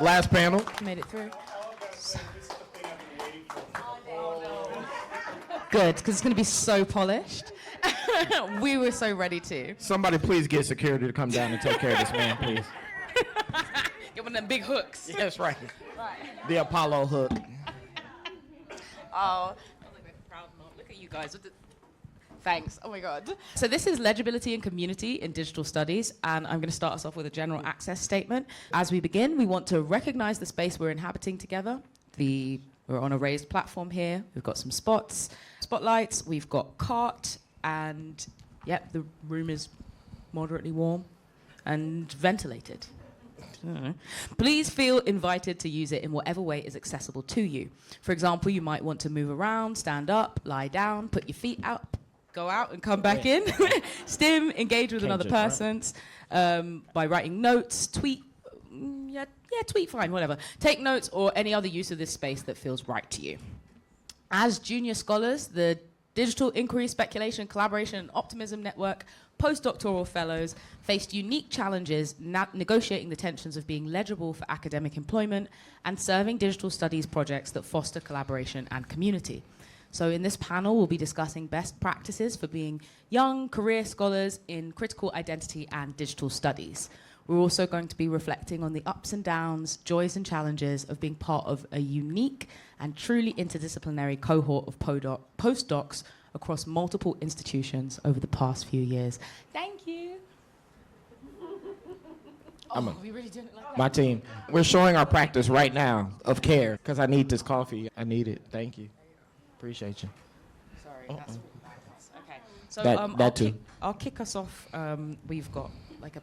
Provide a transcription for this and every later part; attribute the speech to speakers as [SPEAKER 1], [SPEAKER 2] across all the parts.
[SPEAKER 1] Last panel.
[SPEAKER 2] Made it through. Good, because it's going to be so polished. We were so ready to.
[SPEAKER 1] Somebody please get security to come down and take care of this man, please.
[SPEAKER 2] Get one of them big hooks.
[SPEAKER 1] That's right. The Apollo hook.
[SPEAKER 2] Oh, look at you guys. Thanks. Oh my God. So this is Legibility and Community in Digital Studies, and I'm going to start us off with a general access statement. As we begin, we want to recognize the space we're inhabiting together. We're on a raised platform here. We've got some spotlights. We've got cart, and yep, the room is moderately warm and ventilated. Please feel invited to use it in whatever way is accessible to you. For example, you might want to move around, stand up, lie down, put your feet up, go out and come back in. Stim, engage with another person by writing notes, tweet, tweet, fine, whatever. Take notes or any other use of this space that feels right to you. As junior scholars, the Digital Inquiry, Speculation, Collaboration, and Optimism Network postdoctoral fellows faced unique challenges negotiating the tensions of being legible for academic employment and serving digital studies projects that foster collaboration and community. So in this panel, we'll be discussing best practices for being young career scholars in critical identity and digital studies. We're also going to be reflecting on the ups and downs, joys and challenges of being part of a unique and truly interdisciplinary cohort of postdocs across multiple institutions over the past few years. Thank you. Are we really doing it like that?
[SPEAKER 1] My team. We're showing our practice right now of care because I need this coffee. I need it. Thank you. Appreciate you.
[SPEAKER 2] Sorry, that's okay. So I'll kick us off. We've got like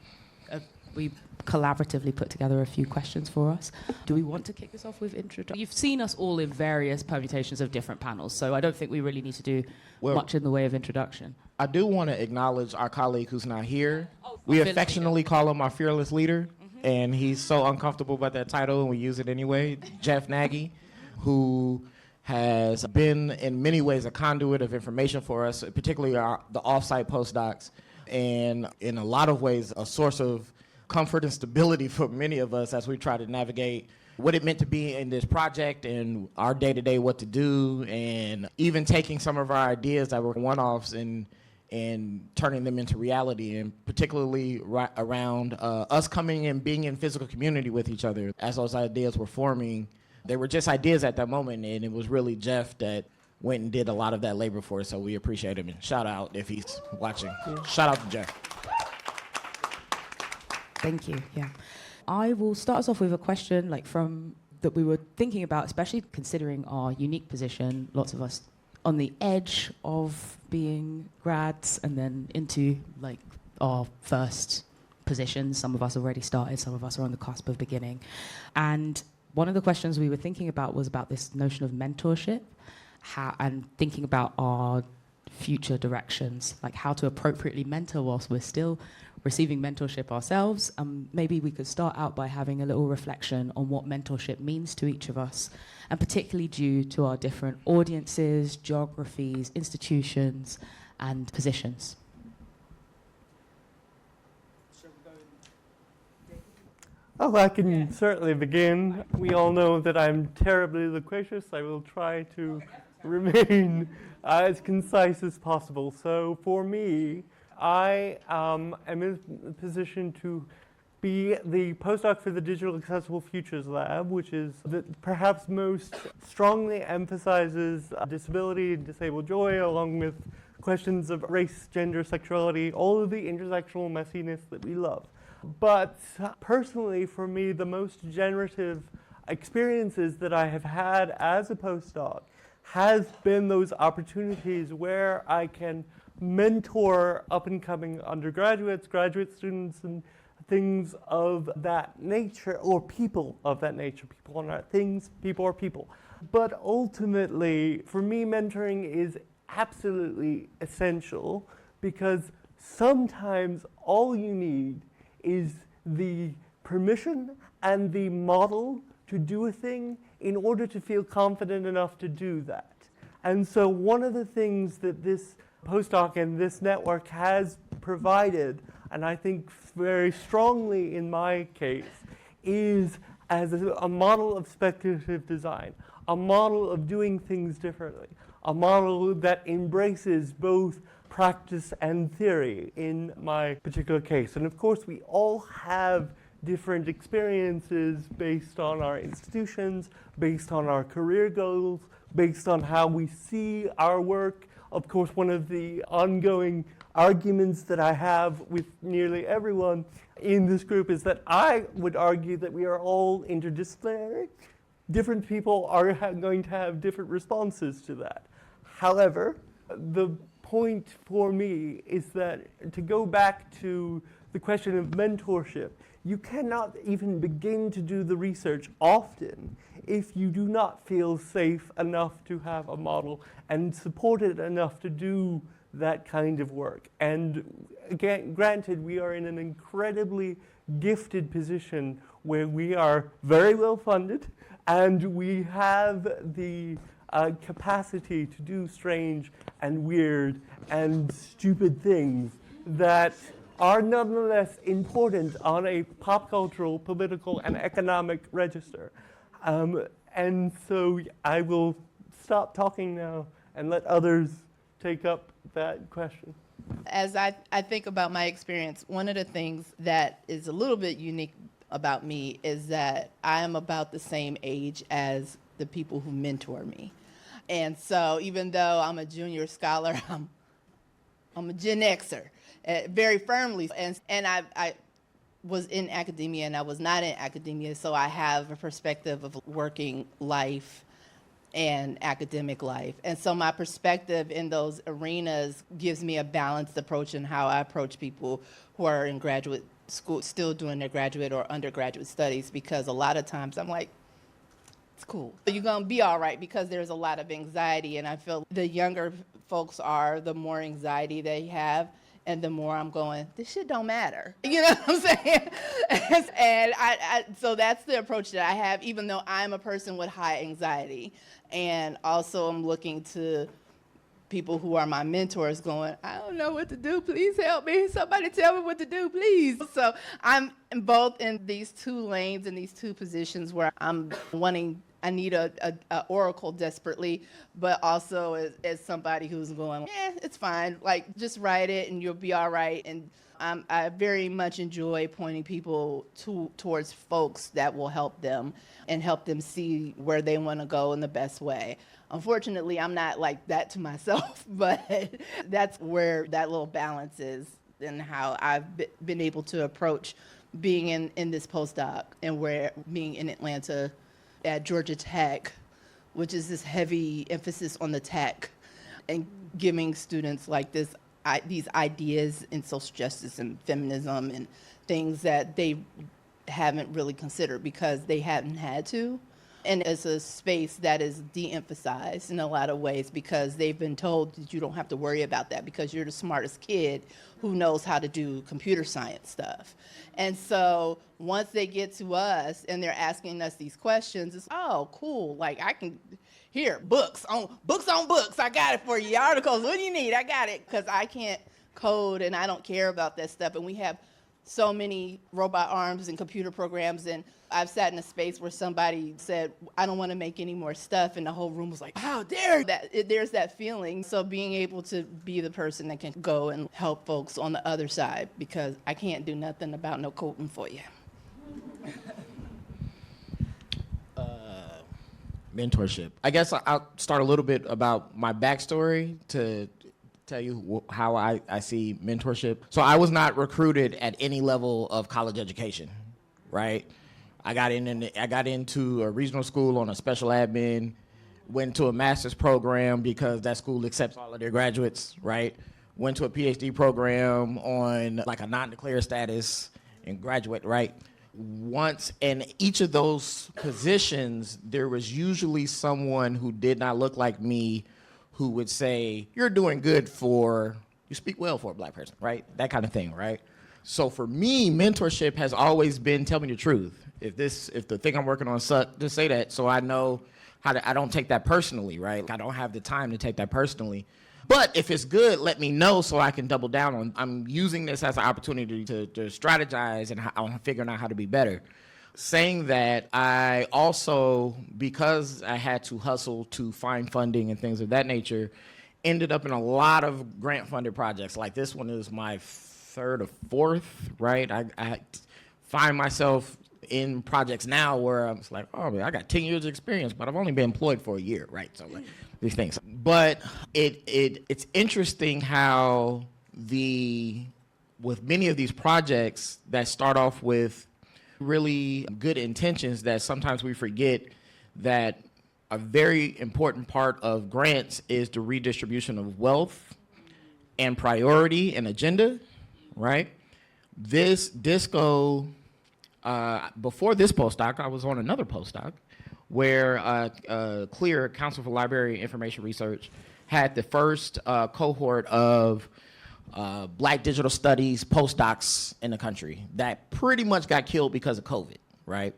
[SPEAKER 2] we collaboratively put together a few questions for us. Do we want to kick this off with introduction? You've seen us all in various permutations of different panels, so I don't think we really need to do much in the way of introduction.
[SPEAKER 1] I do want to acknowledge our colleague who's not here. We affectionately call him our fearless leader, and he's so uncomfortable about that title, and we use it anyway. Jeff Nagy, who has been in many ways a conduit of information for us, particularly the off-site postdocs, and in a lot of ways a source of comfort and stability for many of us as we try to navigate what it meant to be in this project and our day-to-day what to do, and even taking some of our ideas that were one-offs and turning them into reality, and particularly around us coming and being in physical community with each other as those ideas were forming. They were just ideas at that moment, and it was really Jeff that went and did a lot of that labor for us, so we appreciate him. And shout out if he's watching. Shout out to Jeff.
[SPEAKER 2] Thank you, yeah. I will start us off with a question that we were thinking about, especially considering our unique position, lots of us on the edge of being grads and then into our first positions. Some of us already started, some of us are on the cusp of beginning. And one of the questions we were thinking about was about this notion of mentorship, and thinking about our future directions, like how to appropriately mentor whilst we're still receiving mentorship ourselves. Maybe we could start out by having a little reflection on what mentorship means to each of us, and particularly due to our different audiences, geographies, institutions, and positions.
[SPEAKER 3] Oh, I can certainly begin. We all know that I'm terribly loquacious. I will try to remain as concise as possible. So for me, I am in a position to be the postdoc for the Digital Accessible Futures Lab, which is perhaps most strongly emphasizes disability and disabled joy, along with questions of race, gender, sexuality, all of the intersectional messiness that we love. But personally, for me, the most generative experiences that I have had as a postdoc has been those opportunities where I can mentor up-and-coming undergraduates, graduate students, and things of that nature, or people of that nature. People are not things, people are people. But ultimately, for me, mentoring is absolutely essential, because sometimes all you need is the permission and the model to do a thing in order to feel confident enough to do that. And so one of the things that this postdoc and this network has provided, and I think very strongly in my case, is as a model of speculative design, a model of doing things differently, a model that embraces both practice and theory in my particular case. And of course, we all have different experiences based on our institutions, based on our career goals, based on how we see our work. Of course, one of the ongoing arguments that I have with nearly everyone in this group is that I would argue that we are all interdisciplinary. Different people are going to have different responses to that. However, the point for me is that to go back to the question of mentorship, you cannot even begin to do the research often if you do not feel safe enough to have a model and supported enough to do that kind of work. And again, granted, we are in an incredibly gifted position where we are very well funded and we have the capacity to do strange and weird and stupid things that are nonetheless important on a pop cultural, political, and economic register. And so I will stop talking now and let others take up that question.
[SPEAKER 4] As I think about my experience, one of the things that is a little bit unique about me is that I am about the same age as the people who mentor me. And so even though I'm a junior scholar, I'm a Gen Xer, very firmly. And I was in academia and I was not in academia, so I have a perspective of working life and academic life. And so my perspective in those arenas gives me a balanced approach in how I approach people who are in graduate school, still doing their graduate or undergraduate studies, because a lot of times I'm like, it's cool. You're going to be all right, because there's a lot of anxiety, and I feel the younger folks are, the more anxiety they have, and the more I'm going, this shit don't matter. You know what I'm saying? And so that's the approach that I have, even though I'm a person with high anxiety. And also I'm looking to people who are my mentors going, I don't know what to do, please help me. Somebody tell me what to do, please. So I'm both in these two lanes, in these two positions where I'm wanting, I need a oracle desperately, but also as somebody who's going, it's fine. Like, just write it and you'll be all right. And I very much enjoy pointing people towards folks that will help them and help them see where they want to go in the best way. Unfortunately, I'm not like that to myself, but that's where that little balance is and how I've been able to approach being in this postdoc and where being in Atlanta at Georgia Tech, which is this heavy emphasis on the tech and giving students like these ideas in social justice and feminism and things that they haven't really considered because they haven't had to. And it's a space that is de-emphasized in a lot of ways because they've been told that you don't have to worry about that because you're the smartest kid who knows how to do computer science stuff. And so once they get to us and they're asking us these questions, it's, oh, cool, like I can, here, books on books, I got it for you, articles, what do you need, I got it, because I can't code and I don't care about that stuff. And we have so many robot arms and computer programs, and I've sat in a space where somebody said, I don't want to make any more stuff, and the whole room was like, how dare that? There's that feeling. So being able to be the person that can go and help folks on the other side, because I can't do nothing about no coding for you.
[SPEAKER 1] Mentorship. I guess I'll start a little bit about my backstory to tell you how I see mentorship. So I was not recruited at any level of college education, right? I got into a regional school on a special admin, went to a master's program because that school accepts all of their graduates, right? Went to a PhD program on like a non-declared status and graduate, right? Once in each of those positions, there was usually someone who did not look like me who would say, you're doing good you speak well for a black person, right? That kind of thing, right? So for me, mentorship has always been, tell me the truth. If the thing I'm working on sucks, just say that so I know I don't take that personally, right? I don't have the time to take that personally. But if it's good, let me know so I can double down on, I'm using this as an opportunity to strategize and I'm figuring out how to be better. saying that, I also, because I had to hustle to find funding and things of that nature, ended up in a lot of grant-funded projects. Like this one is my third or fourth, right? I find myself in projects now where I'm just like, oh man, I got 10 years of experience, but I've only been employed for a year, right? So like these things. But it's interesting how with many of these projects that start off with really good intentions, that sometimes we forget that a very important part of grants is the redistribution of wealth and priority and agenda, right? This disco, before this postdoc, I was on another postdoc where CLEAR, Council for Library Information Research, had the first cohort of Black digital studies postdocs in the country that pretty much got killed because of COVID, right?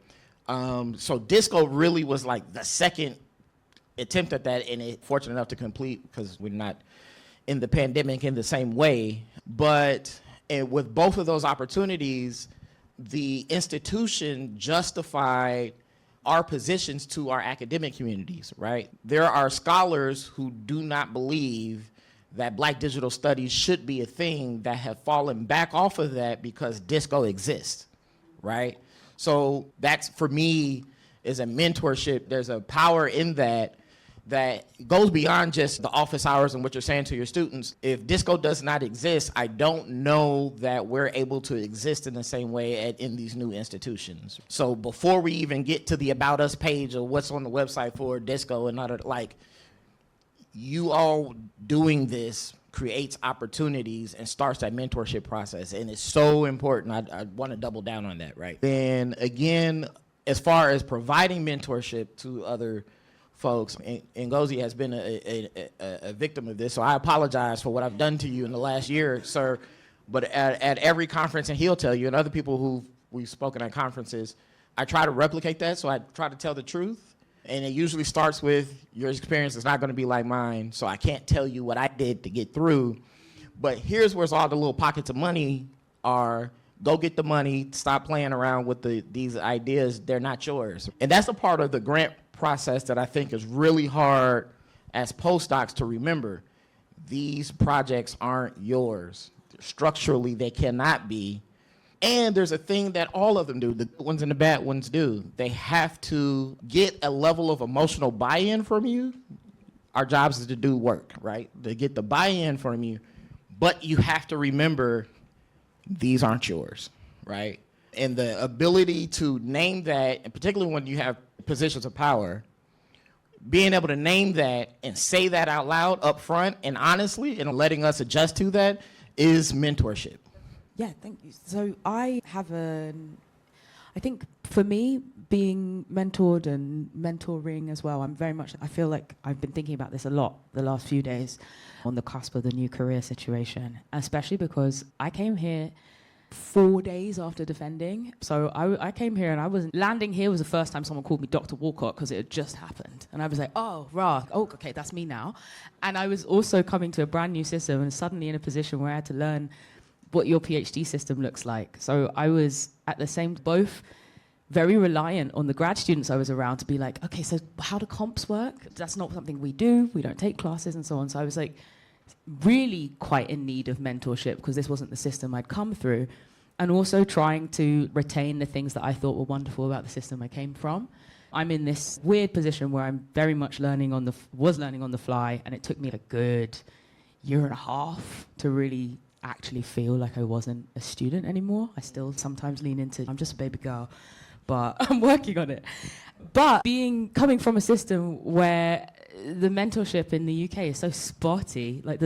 [SPEAKER 1] So disco really was like the second attempt at that, and it fortunate enough to complete because we're not in the pandemic in the same way. But with both of those opportunities, the institution justified our positions to our academic communities, right? There are scholars who do not believe that Black digital studies should be a thing that have fallen back off of that because disco exists, right? So that's, for me, is a mentorship. There's a power in that goes beyond just the office hours and what you're saying to your students. If disco does not exist, I don't know that we're able to exist in the same way in these new institutions. So before we even get to the About Us page or what's on the website for disco and other, like, you all doing this creates opportunities and starts that mentorship process, and it's so important. I want to double down on that, right? Then again, as far as providing mentorship to other folks, Ngozi has been a victim of this, so I apologize for what I've done to you in the last year, sir. But at every conference, and he'll tell you, and other people who we've spoken at conferences, I try to replicate that, so I try to tell the truth. And it usually starts with, your experience is not going to be like mine, so I can't tell you what I did to get through. But here's where all the little pockets of money are. Go get the money. Stop playing around with these ideas. They're not yours. And that's a part of the grant process that I think is really hard as postdocs to remember. These projects aren't yours. Structurally, they cannot be. And there's a thing that all of them do, the good ones and the bad ones do. They have to get a level of emotional buy-in from you. Our jobs is to do work, right? To get the buy-in from you. But you have to remember, these aren't yours, right? And the ability to name that, and particularly when you have positions of power, being able to name that and say that out loud up front and honestly, and letting us adjust to that, is mentorship.
[SPEAKER 2] Yeah, thank you. So I think for me, being mentored and mentoring as well, I feel like I've been thinking about this a lot the last few days on the cusp of the new career situation, especially because I came here 4 days after defending. So I came here and landing here was the first time someone called me Dr. Walcott because it had just happened. And I was like, okay, that's me now. And I was also coming to a brand new system and suddenly in a position where I had to learn what your PhD system looks like. So I was at the same, both very reliant on the grad students I was around to be like, okay, so how do comps work? That's not something we do. We don't take classes and so on. So I was like really quite in need of mentorship because this wasn't the system I'd come through. And also trying to retain the things that I thought were wonderful about the system I came from. I'm in this weird position where I'm very much learning on the fly, and it took me a good year and a half to really actually feel like I wasn't a student anymore. I still sometimes lean into, I'm just a baby girl, but I'm working on it. But coming from a system where the mentorship in the UK is so spotty, like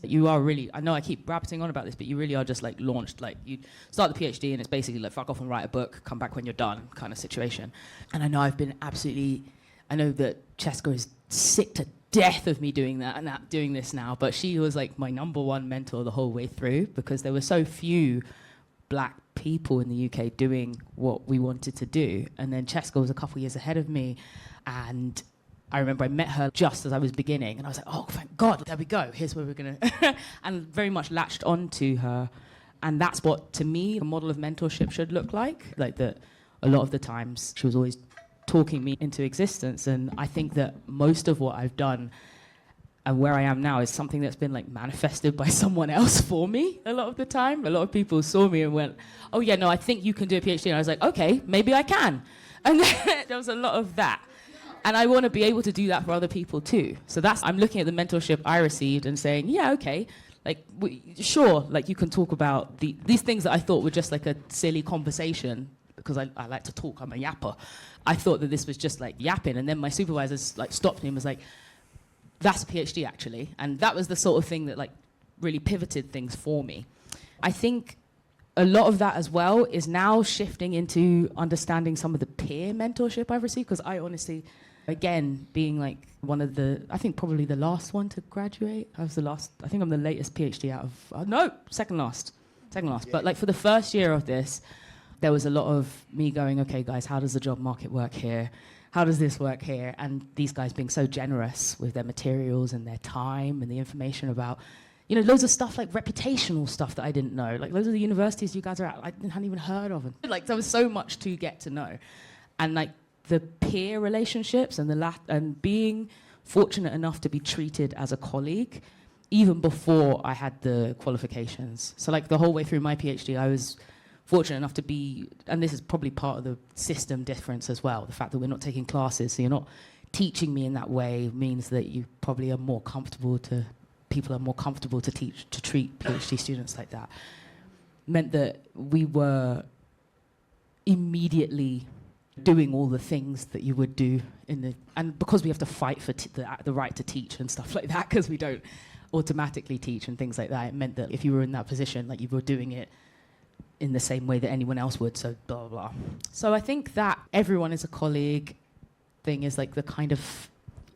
[SPEAKER 2] you are really, I know I keep rabbiting on about this, but you really are just like launched, like you start the PhD and it's basically like fuck off and write a book, come back when you're done kind of situation. And I know I know that Cheska is sick to death of me doing that and doing this now, but she was like my number one mentor the whole way through because there were so few Black people in the UK doing what we wanted to do. And then Cheska was a couple years ahead of me, and I remember I met her just as I was beginning, and I was like, oh, thank God, there we go, here's where we're going to... and very much latched onto her. And that's what, to me, a model of mentorship should look like that a lot of the times she was always talking me into existence. And I think that most of what I've done and where I am now is something that's been like manifested by someone else for me a lot of the time. A lot of people saw me and went, oh yeah, no, I think you can do a PhD. And I was like, okay, maybe I can. And there was a lot of that. And I want to be able to do that for other people too. So I'm looking at the mentorship I received and saying, yeah, okay, like, sure, like you can talk about these things that I thought were just like a silly conversation because I like to talk, I'm a yapper. I thought that this was just like yapping. And then my supervisors like stopped me and was like, that's a PhD actually. And that was the sort of thing that like really pivoted things for me. I think a lot of that as well is now shifting into understanding some of the peer mentorship I've received, because I honestly, again, being like one of the, I think probably the last one to graduate. I think I'm the latest PhD out of, no, second last. Yeah. But like for the first year of this, there was a lot of me going, okay guys, how does the job market work here? How does this work here? And these guys being so generous with their materials and their time and the information about, you know, loads of stuff like reputational stuff that I didn't know. Like loads of the universities you guys are at, I hadn't even heard of them. Like there was so much to get to know. And like the peer relationships and and being fortunate enough to be treated as a colleague, even before I had the qualifications. So like the whole way through my PhD, I was fortunate enough to be, and this is probably part of the system difference as well, the fact that we're not taking classes, so you're not teaching me in that way means that you probably are more comfortable to, people are more comfortable to treat PhD students like that. Meant that we were immediately doing all the things that you would do and because we have to fight for the right to teach and stuff like that, because we don't automatically teach and things like that, it meant that if you were in that position, like you were doing it in the same way that anyone else would, so blah, blah, blah. So I think that everyone is a colleague thing is like the kind of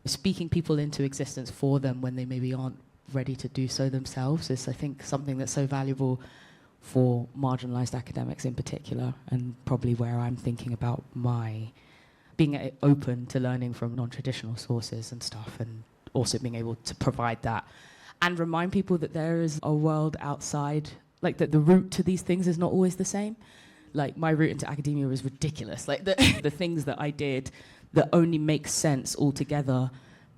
[SPEAKER 2] speaking people into existence for them when they maybe aren't ready to do so themselves is, I think, something that's so valuable for marginalized academics in particular, and probably where I'm thinking about my being open to learning from non-traditional sources and stuff, and also being able to provide that and remind people that there is a world outside, like that the route to these things is not always the same. Like my route into academia was ridiculous. Like the things that I did that only make sense altogether,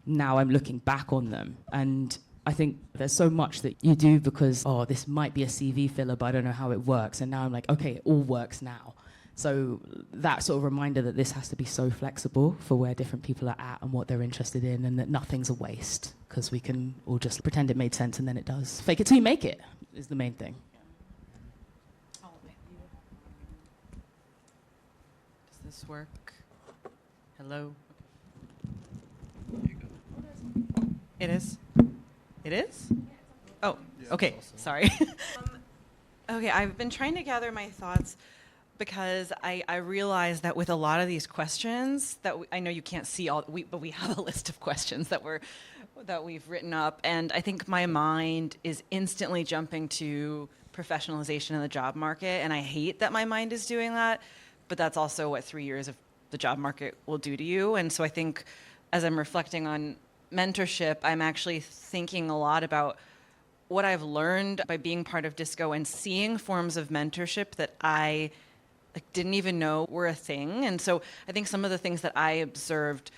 [SPEAKER 2] now I'm looking back on them. And I think there's so much that you do because, oh, this might be a CV filler, but I don't know how it works. And now I'm like, okay, it all works now. So that sort of reminder that this has to be so flexible for where different people are at and what they're interested in, and that nothing's a waste, because we can all just pretend it made sense and then it does. Fake it till you make it is the main thing.
[SPEAKER 5] Does this work? Hello? It is? It is? Oh, okay, sorry. Okay, I've been trying to gather my thoughts because I realize that with a lot of these questions that I know you can't see all, but we have a list of questions that we've written up, and I think my mind is instantly jumping to professionalization in the job market, and I hate that my mind is doing that, but that's also what 3 years of the job market will do to you. And so I think as I'm reflecting on mentorship, I'm actually thinking a lot about what I've learned by being part of Disco and seeing forms of mentorship that I didn't even know were a thing. And so I think some of the things that I observed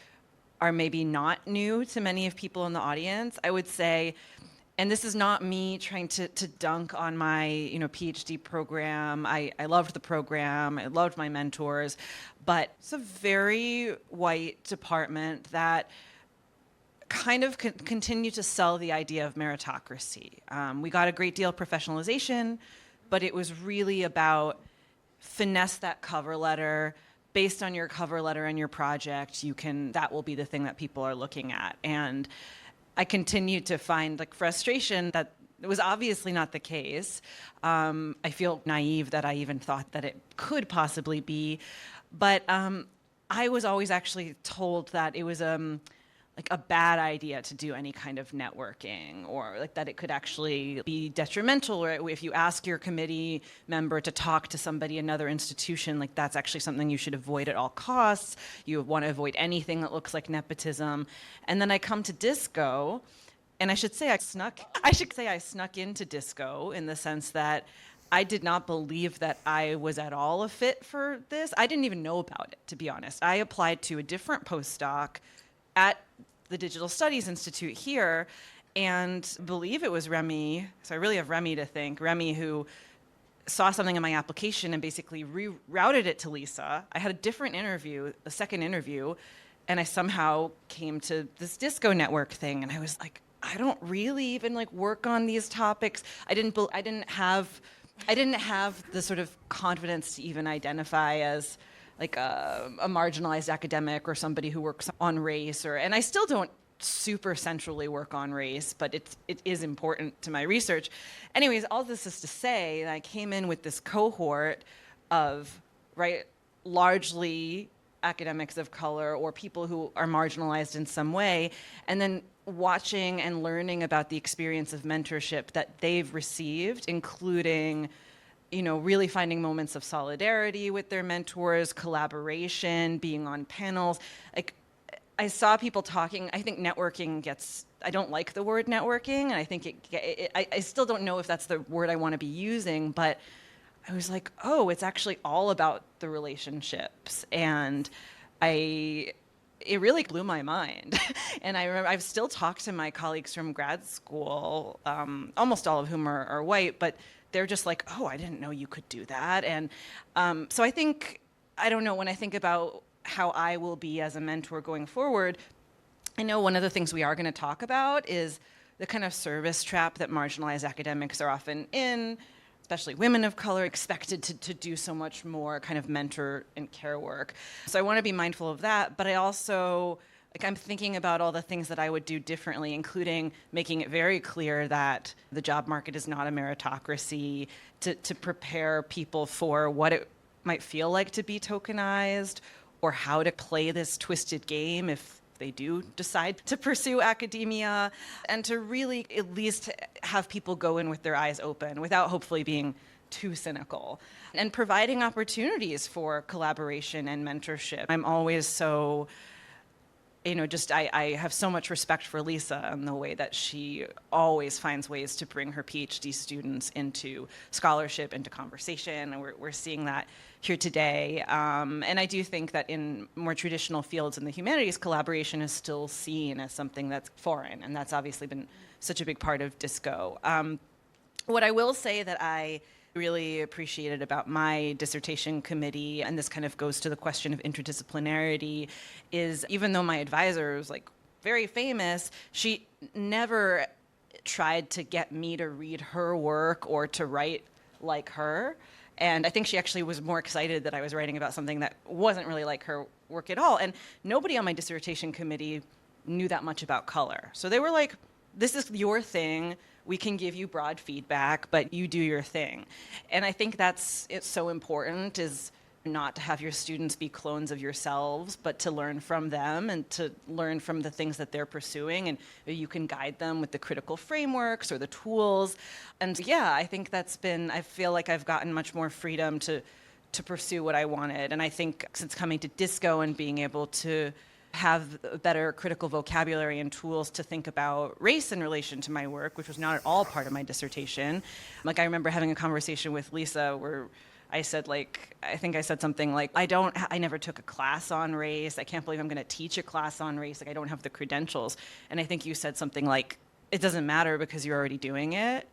[SPEAKER 5] are maybe not new to many of people in the audience. I would say, and this is not me trying to dunk on my PhD program. I loved the program. I loved my mentors. But it's a very white department that kind of continue to sell the idea of meritocracy. We got a great deal of professionalization, but it was really about finesse that cover letter. Based on your cover letter and your project, that will be the thing that people are looking at. And I continue to find frustration that it was obviously not the case. I feel naive that I even thought that it could possibly be, but I was always actually told that it was a bad idea to do any kind of networking, or that it could actually be detrimental, or if you ask your committee member to talk to somebody, another institution, that's actually something you should avoid at all costs. You want to avoid anything that looks like nepotism. And then I come to Disco, and I should say I snuck into Disco in the sense that I did not believe that I was at all a fit for this. I didn't even know about it, to be honest. I applied to a different postdoc at the Digital Studies Institute here, and believe it was Remy, so I really have Remy to thank, Remy who saw something in my application and basically rerouted it to Lisa. I had a different interview, a second interview, and I somehow came to this disco network thing, and I was like, I don't really even like work on these topics. I didn't have the sort of confidence to even identify as like a marginalized academic or somebody who works on race, and I still don't super centrally work on race, but it is important to my research. Anyways, all this is to say that I came in with this cohort of, right, largely academics of color or people who are marginalized in some way, and then watching and learning about the experience of mentorship that they've received, including, you know, really finding moments of solidarity with their mentors, collaboration, being on panels. Like, I saw people talking. I think networking gets, I don't like the word networking, and I think I still don't know if that's the word I want to be using, but I was like, oh, it's actually all about the relationships. And it really blew my mind. And I remember I've still talked to my colleagues from grad school, almost all of whom are white, but they're just like, oh, I didn't know you could do that. And so I think, I don't know, when I think about how I will be as a mentor going forward, I know one of the things we are going to talk about is the kind of service trap that marginalized academics are often in, especially women of color, expected to do so much more kind of mentor and care work. So I want to be mindful of that, but I also, like, I'm thinking about all the things that I would do differently, including making it very clear that the job market is not a meritocracy, to prepare people for what it might feel like to be tokenized, or how to play this twisted game if they do decide to pursue academia, and to really at least have people go in with their eyes open without hopefully being too cynical, and providing opportunities for collaboration and mentorship. I'm always so, you know, just I have so much respect for Lisa and the way that she always finds ways to bring her PhD students into scholarship, into conversation, and we're seeing that here today. And I do think that in more traditional fields in the humanities, collaboration is still seen as something that's foreign, and that's obviously been such a big part of disco. What I will say that I really appreciated about my dissertation committee, and this kind of goes to the question of interdisciplinarity, is even though my advisor was like very famous, she never tried to get me to read her work or to write like her. And I think she actually was more excited that I was writing about something that wasn't really like her work at all. And nobody on my dissertation committee knew that much about color. So they were like, this is your thing. We can give you broad feedback, but you do your thing. And I think it's so important, is not to have your students be clones of yourselves, but to learn from them and to learn from the things that they're pursuing, and you can guide them with the critical frameworks or the tools. And yeah, I think I feel like I've gotten much more freedom to pursue what I wanted. And I think since coming to disco and being able to have a better critical vocabulary and tools to think about race in relation to my work, which was not at all part of my dissertation. Like, I remember having a conversation with Lisa where I said, like, I think I said something like, I never took a class on race. I can't believe I'm going to teach a class on race. Like, I don't have the credentials. And I think you said something like, it doesn't matter because you're already doing it.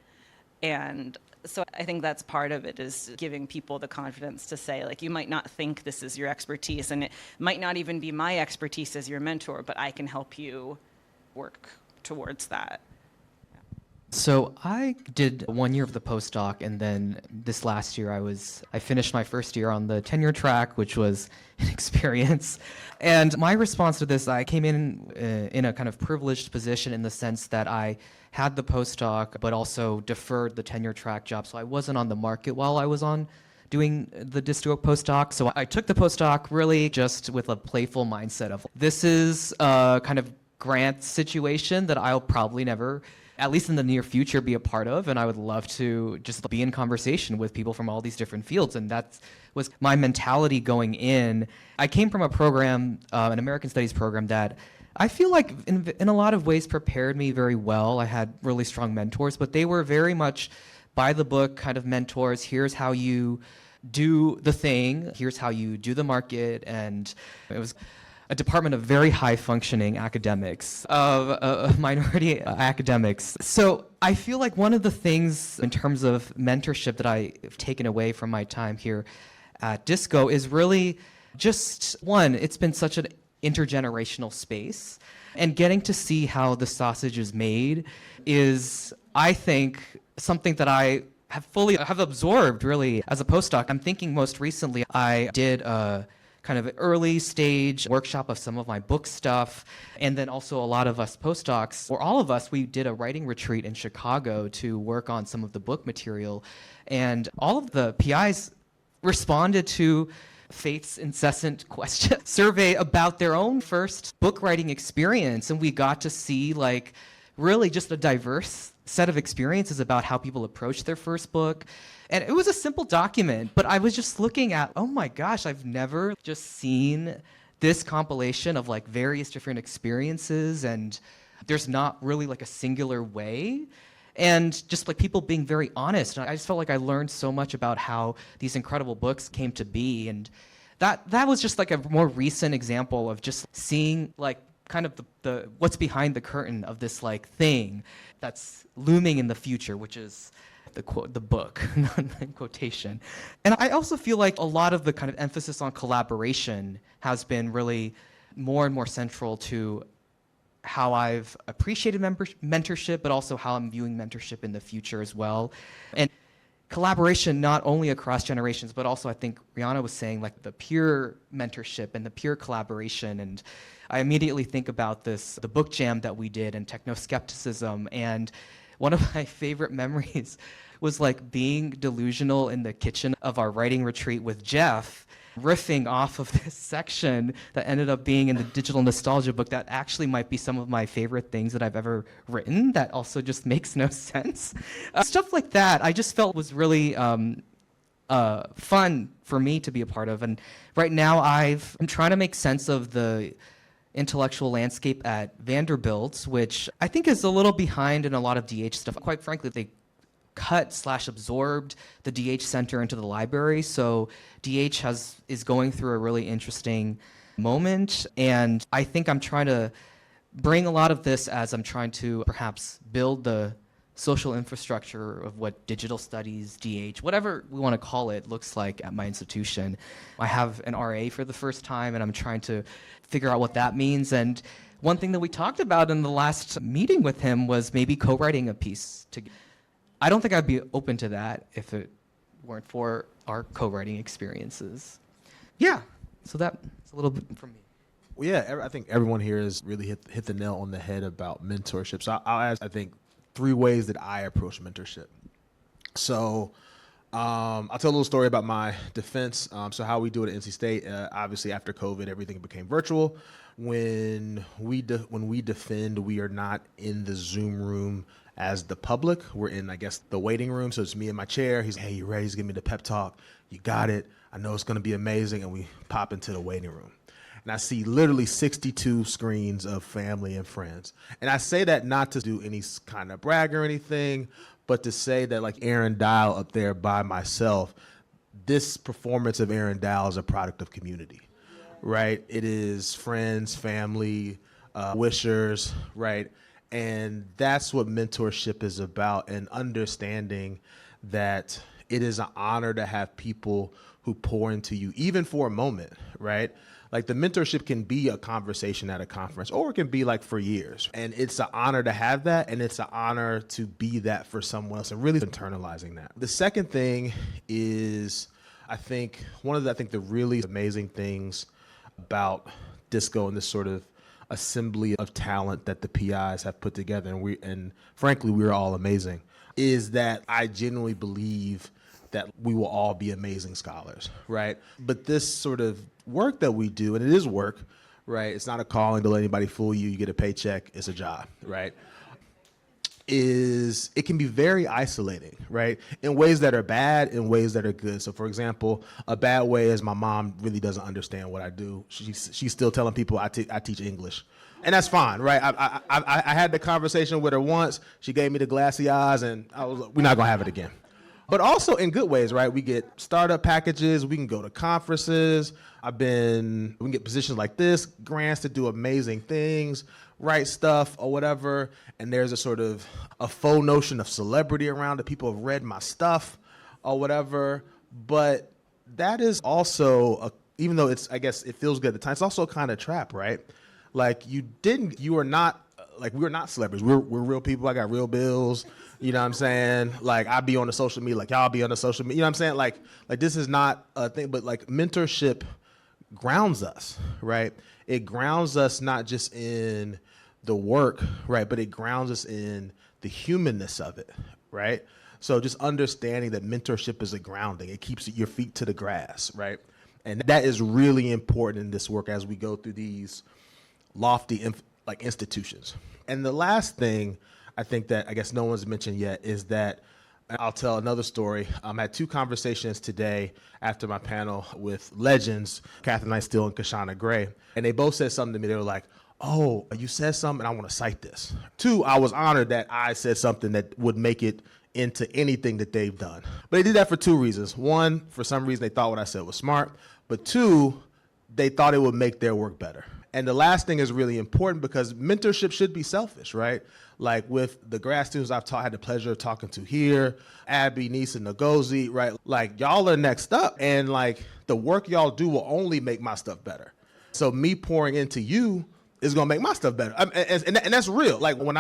[SPEAKER 5] And so I think that's part of it, is giving people the confidence to say, like, you might not think this is your expertise, and it might not even be my expertise as your mentor, but I can help you work towards that.
[SPEAKER 6] So I did 1 year of the postdoc, and then this last year I finished my first year on the tenure track, which was an experience. And my response to this, I came in a kind of privileged position in the sense that I had the postdoc, but also deferred the tenure track job. So I wasn't on the market while I was doing the disto postdoc. So I took the postdoc really just with a playful mindset of, this is a kind of grant situation that I'll probably never, at least in the near future, be a part of, and I would love to just be in conversation with people from all these different fields. And that was my mentality going in. I came from a program, an American Studies program, that I feel like in a lot of ways prepared me very well. I had really strong mentors, but they were very much by the book kind of mentors. Here's how you do the thing. Here's how you do the market. And it was a department of very high functioning academics, of minority academics. So I feel like one of the things in terms of mentorship that I've taken away from my time here at Disco is really just, one, it's been such an intergenerational space. And getting to see how the sausage is made is, I think, something that I have absorbed really as a postdoc. I'm thinking most recently I did a kind of early stage workshop of some of my book stuff, and then also a lot of us postdocs, or all of us, we did a writing retreat in Chicago to work on some of the book material, and all of the PIs responded to Faith's incessant question survey about their own first book writing experience, and we got to see like really just a diverse set of experiences about how people approach their first book. And it was a simple document, but I was just looking at, oh my gosh, I've never just seen this compilation of like various different experiences, and there's not really like a singular way. And just like people being very honest. And I just felt like I learned so much about how these incredible books came to be. And that was just like a more recent example of just seeing like kind of the what's behind the curtain of this like thing that's looming in the future, which is the book, in quotation. And I also feel like a lot of the kind of emphasis on collaboration has been really more and more central to how I've appreciated mentorship, but also how I'm viewing mentorship in the future as well. And collaboration not only across generations, but also I think Rianna was saying like the peer mentorship and the peer collaboration. And I immediately think about the book jam that we did and techno-skepticism. And one of my favorite memories was like being delusional in the kitchen of our writing retreat with Jeff, riffing off of this section that ended up being in the digital nostalgia book that actually might be some of my favorite things that I've ever written that also just makes no sense. Stuff like that I just felt was really fun for me to be a part of. And right now I'm trying to make sense of the intellectual landscape at Vanderbilt, which I think is a little behind in a lot of DH stuff. Quite frankly, they cut/absorbed the DH Center into the library. So DH is going through a really interesting moment. And I think I'm trying to bring a lot of this as I'm trying to perhaps build the social infrastructure of what digital studies, DH, whatever we want to call it, looks like at my institution. I have an RA for the first time, and I'm trying to figure out what that means. And one thing that we talked about in the last meeting with him was maybe co-writing a piece together. I don't think I'd be open to that if it weren't for our co-writing experiences. Yeah, so that's a little bit from me.
[SPEAKER 7] Well, yeah, I think everyone here has really hit the nail on the head about mentorship. So I'll ask, I think, 3 ways that I approach mentorship. So I'll tell a little story about my defense. So how we do it at NC State, obviously after COVID, everything became virtual. When we defend, we are not in the Zoom room as the public. We're in, I guess, the waiting room. So it's me in my chair. He's, hey, you ready? He's giving me the pep talk. You got it. I know it's going to be amazing. And we pop into the waiting room. And I see literally 62 screens of family and friends. And I say that not to do any kind of brag or anything, but to say that like Aaron Dial up there by myself, this performance of Aaron Dial is a product of community, right? It is friends, family, wishers, right? And that's what mentorship is about, and understanding that it is an honor to have people who pour into you, even for a moment, right? Like the mentorship can be a conversation at a conference, or it can be like for years. And it's an honor to have that, and it's an honor to be that for someone else, and really internalizing that. The second thing is, I think, one of the really amazing things about Disco and this sort of assembly of talent that the PIs have put together, and frankly, we're all amazing, is that I genuinely believe that we will all be amazing scholars, right? But this sort of work that we do, and it is work, right? It's not a calling to let anybody fool you. You get a paycheck, it's a job, right? It can be very isolating, right? In ways that are bad, in ways that are good. So for example, a bad way is my mom really doesn't understand what I do. She's still telling people I teach English. And that's fine, right? I had the conversation with her once. She gave me the glassy eyes, and I was like, we're not gonna have it again, but also in good ways, right? We get startup packages, we can go to conferences. We can get positions like this, grants to do amazing things, write stuff or whatever. And there's a sort of a faux notion of celebrity around it. People have read my stuff or whatever. But that is also, even though I guess it feels good at the time, it's also a kind of trap, right? Like we're not celebrities. We're real people. I got real bills. You know what I'm saying? Like I be on the social media, like y'all be on the social media. You know what I'm saying? Like this is not a thing, but like mentorship grounds us, right? It grounds us not just in the work, right? But it grounds us in the humanness of it, right? So just understanding that mentorship is a grounding. It keeps your feet to the grass, right? And that is really important in this work as we go through these lofty institutions. And the last thing I think that I guess no one's mentioned yet is that I'll tell another story. I had 2 conversations today after my panel with legends, Catherine Knight Steele and Kashana Gray. And they both said something to me. They were like, oh, you said something, and I want to cite this. 2, I was honored that I said something that would make it into anything that they've done. But they did that for 2 reasons. 1, for some reason, they thought what I said was smart. But 2, they thought it would make their work better. And the last thing is really important because mentorship should be selfish, right? Like with the grad students I've had the pleasure of talking to here, Abby, Nisa, Ngozi, right? Like y'all are next up, and like the work y'all do will only make my stuff better. So me pouring into you is gonna make my stuff better, and that's real. Like when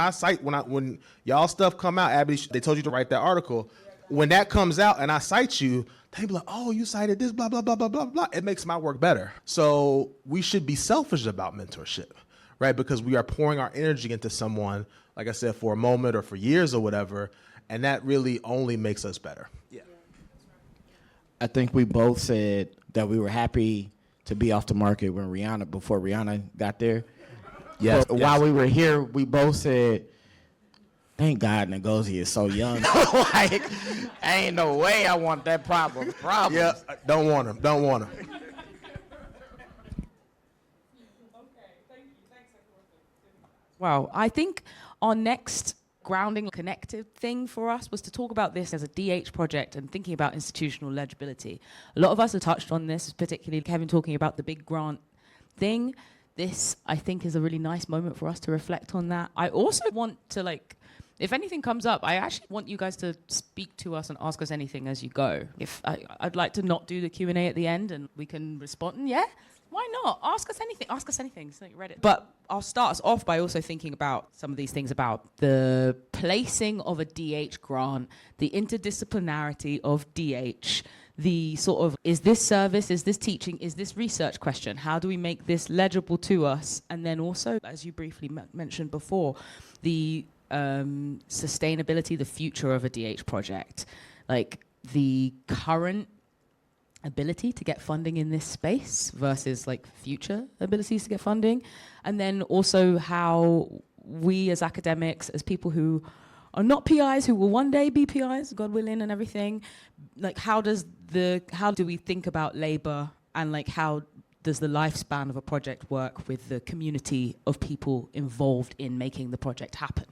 [SPEAKER 7] y'all stuff come out, Abby, they told you to write that article. When that comes out and I cite you, they be like, oh, you cited this, blah, blah, blah, blah, blah, blah. It makes my work better. So we should be selfish about mentorship, right? Because we are pouring our energy into someone, like I said, for a moment or for years or whatever, and that really only makes us better. Yeah.
[SPEAKER 1] I think we both said that we were happy to be off the market before Rianna got there.
[SPEAKER 7] Yes.
[SPEAKER 1] But while we were here, we both said, thank God Ngozi is so young. Like, ain't no way I want that problem.
[SPEAKER 7] Yeah, don't want him.
[SPEAKER 2] Wow, I think our next grounding connective thing for us was to talk about this as a DH project and thinking about institutional legibility. A lot of us have touched on this, particularly Kevin talking about the big grant thing. This, I think, is a really nice moment for us to reflect on that. I also want to, if anything comes up, I actually want you guys to speak to us and ask us anything as you go. I'd like to not do the Q&A at the end and we can respond. Yeah? Why not? Ask us anything. So you read it. But I'll start us off by also thinking about some of these things about the placing of a DH grant, the interdisciplinarity of DH, the sort of, is this service, is this teaching, is this research question? How do we make this legible to us? And then also, as you briefly mentioned before, the sustainability, the future of a DH project, like the current ability to get funding in this space versus like future abilities to get funding, and then also how we as academics, as people who are not PIs, who will one day be PIs, God willing, and everything, like how do we think about labor, and like how does the lifespan of a project work with the community of people involved in making the project happen?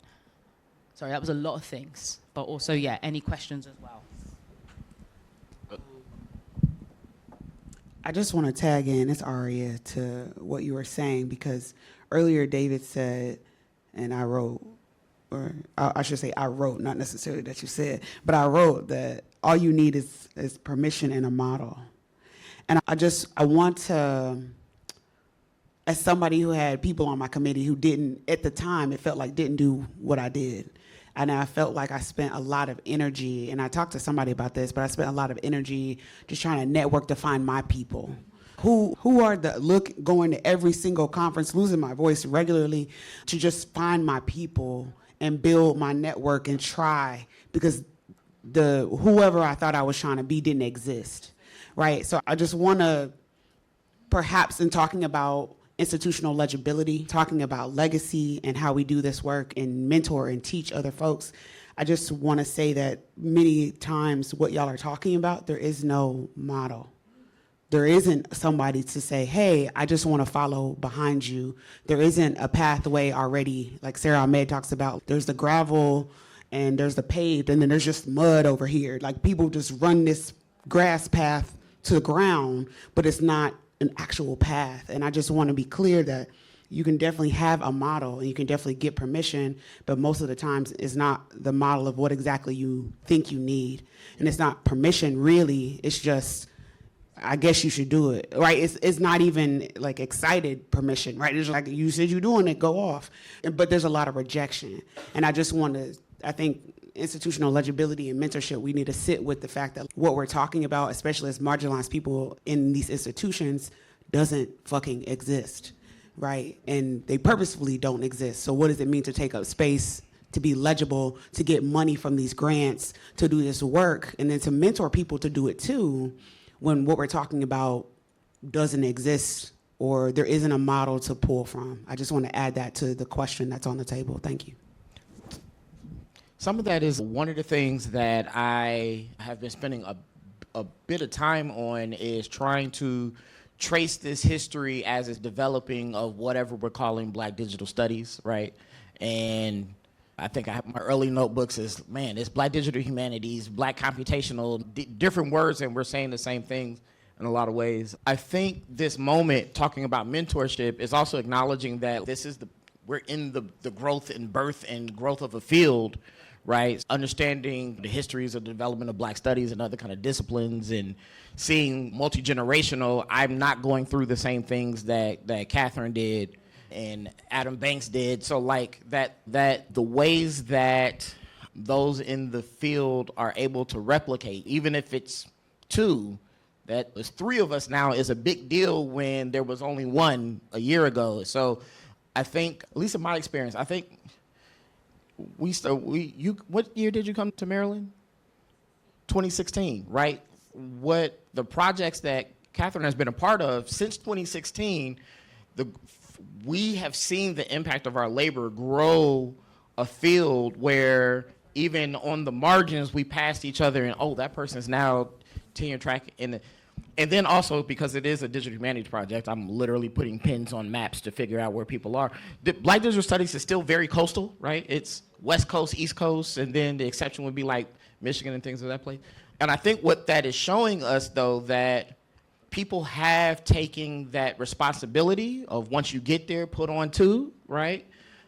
[SPEAKER 2] Sorry, that was a lot of things, but also, yeah, any questions as well?
[SPEAKER 8] I just want to tag in, it's Aria, to what you were saying, because earlier David said, and I wrote, or I should say I wrote, not necessarily that you said, but I wrote that all you need is permission and a model. And I want to, as somebody who had people on my committee who didn't, at the time, it felt like didn't do what I did. And I felt like I spent a lot of energy, and I talked to somebody about this, but I spent a lot of energy just trying to network to find my people. Who are going to every single conference, losing my voice regularly, to just find my people and build my network and try, because whoever I thought I was trying to be didn't exist, right? So I just want to, perhaps in talking about institutional legibility, talking about legacy and how we do this work and mentor and teach other folks, I just want to say that many times what y'all are talking about, there is no model. There isn't somebody to say, hey, I just want to follow behind you. There isn't a pathway already, like Sarah Ahmed talks about. There's the gravel and there's the paved, and then there's just mud over here. Like, people just run this grass path to the ground, but it's not an actual path. And I just want to be clear that you can definitely have a model and you can definitely get permission, but most of the times it's not the model of what exactly you think you need. And it's not permission, really. It's just, I guess you should do it, right? It's not even like excited permission, right? It's like, you said you're doing it, go off. But there's a lot of rejection. And I just want to, I think institutional legibility and mentorship, we need to sit with the fact that what we're talking about, especially as marginalized people in these institutions, doesn't fucking exist, right? And they purposefully don't exist. So what does it mean to take up space, to be legible, to get money from these grants, to do this work, and then to mentor people to do it too, when what we're talking about doesn't exist or there isn't a model to pull from? I just want to add that to the question that's on the table. Thank you.
[SPEAKER 1] Some of that is one of the things that I have been spending a bit of time on, is trying to trace this history as it's developing of whatever we're calling Black digital studies, right? And I think I have my early notebooks is, man, it's Black digital humanities, Black computational, different words, and we're saying the same things in a lot of ways. I think this moment talking about mentorship is also acknowledging that we're in the growth and birth and growth of a field, right? Understanding the histories of the development of Black studies and other kind of disciplines, and seeing multi-generational. I'm not going through the same things that Catherine did and Adam Banks did. So like that the ways that those in the field are able to replicate, even if it's two, that there's three of us now is a big deal when there was only one a year ago. So I think, at least in my experience, I think what year did you come to Maryland? 2016, right? What the projects that Catherine has been a part of since 2016, we have seen the impact of our labor grow a field where even on the margins we passed each other and, oh, that person's now tenure track. And then also, because it is a digital humanities project, I'm literally putting pins on maps to figure out where people are. Black digital studies is still very coastal, right? It's West Coast, East Coast, and then the exception would be like Michigan and things of that place. And I think what that is showing us, though, that people have taken that responsibility of, once you get there, put on too, right?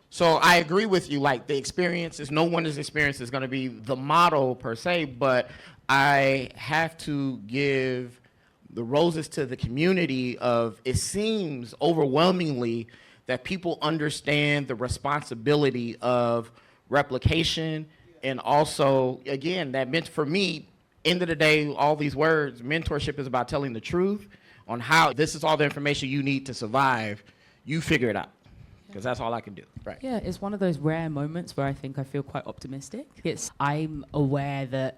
[SPEAKER 1] So I agree with you, like the experiences, no one's experience is gonna be the model per se, but I have to give the roses to the community of, it seems overwhelmingly that people understand the responsibility of replication, and also, again, that meant for me, end of the day, all these words, mentorship is about telling the truth on how this is all the information you need to survive. You figure it out, because that's all I can do. Right.
[SPEAKER 2] Yeah, it's one of those rare moments where I think I feel quite optimistic. I'm aware that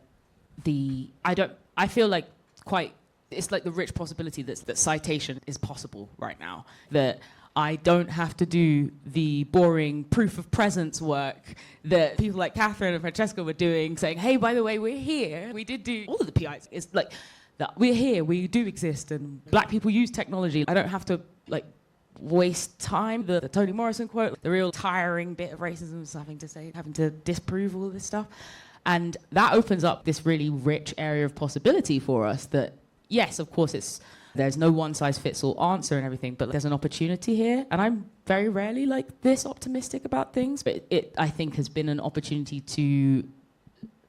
[SPEAKER 2] I feel like it's like the rich possibility that citation is possible right now. That I don't have to do the boring proof of presence work that people like Catherine and Francesca were doing, saying, hey, by the way, we're here. We did do all of the PIs. It's like, that we're here, we do exist, and Black people use technology. I don't have to waste time. The Toni Morrison quote, the real tiring bit of racism is having to disprove all of this stuff. And that opens up this really rich area of possibility for us that, yes, of course, there's no one-size-fits-all answer and everything, but there's an opportunity here. And I'm very rarely this optimistic about things, but it, I think, has been an opportunity to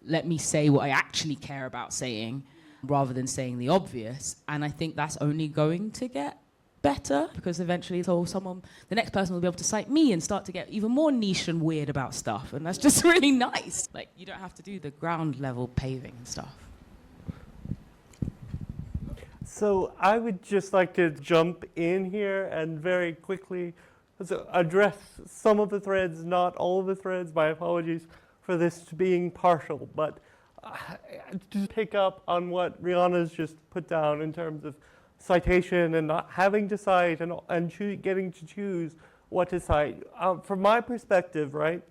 [SPEAKER 2] let me say what I actually care about saying rather than saying the obvious. And I think that's only going to get better, because eventually the next person will be able to cite me and start to get even more niche and weird about stuff. And that's just really nice. You don't have to do the ground level paving and stuff.
[SPEAKER 3] So I would just like to jump in here and very quickly address some of the threads, not all of the threads. My apologies for this being partial, but to pick up on what Rianna's just put down in terms of citation and not having to cite and getting to choose what to cite. From my perspective, right,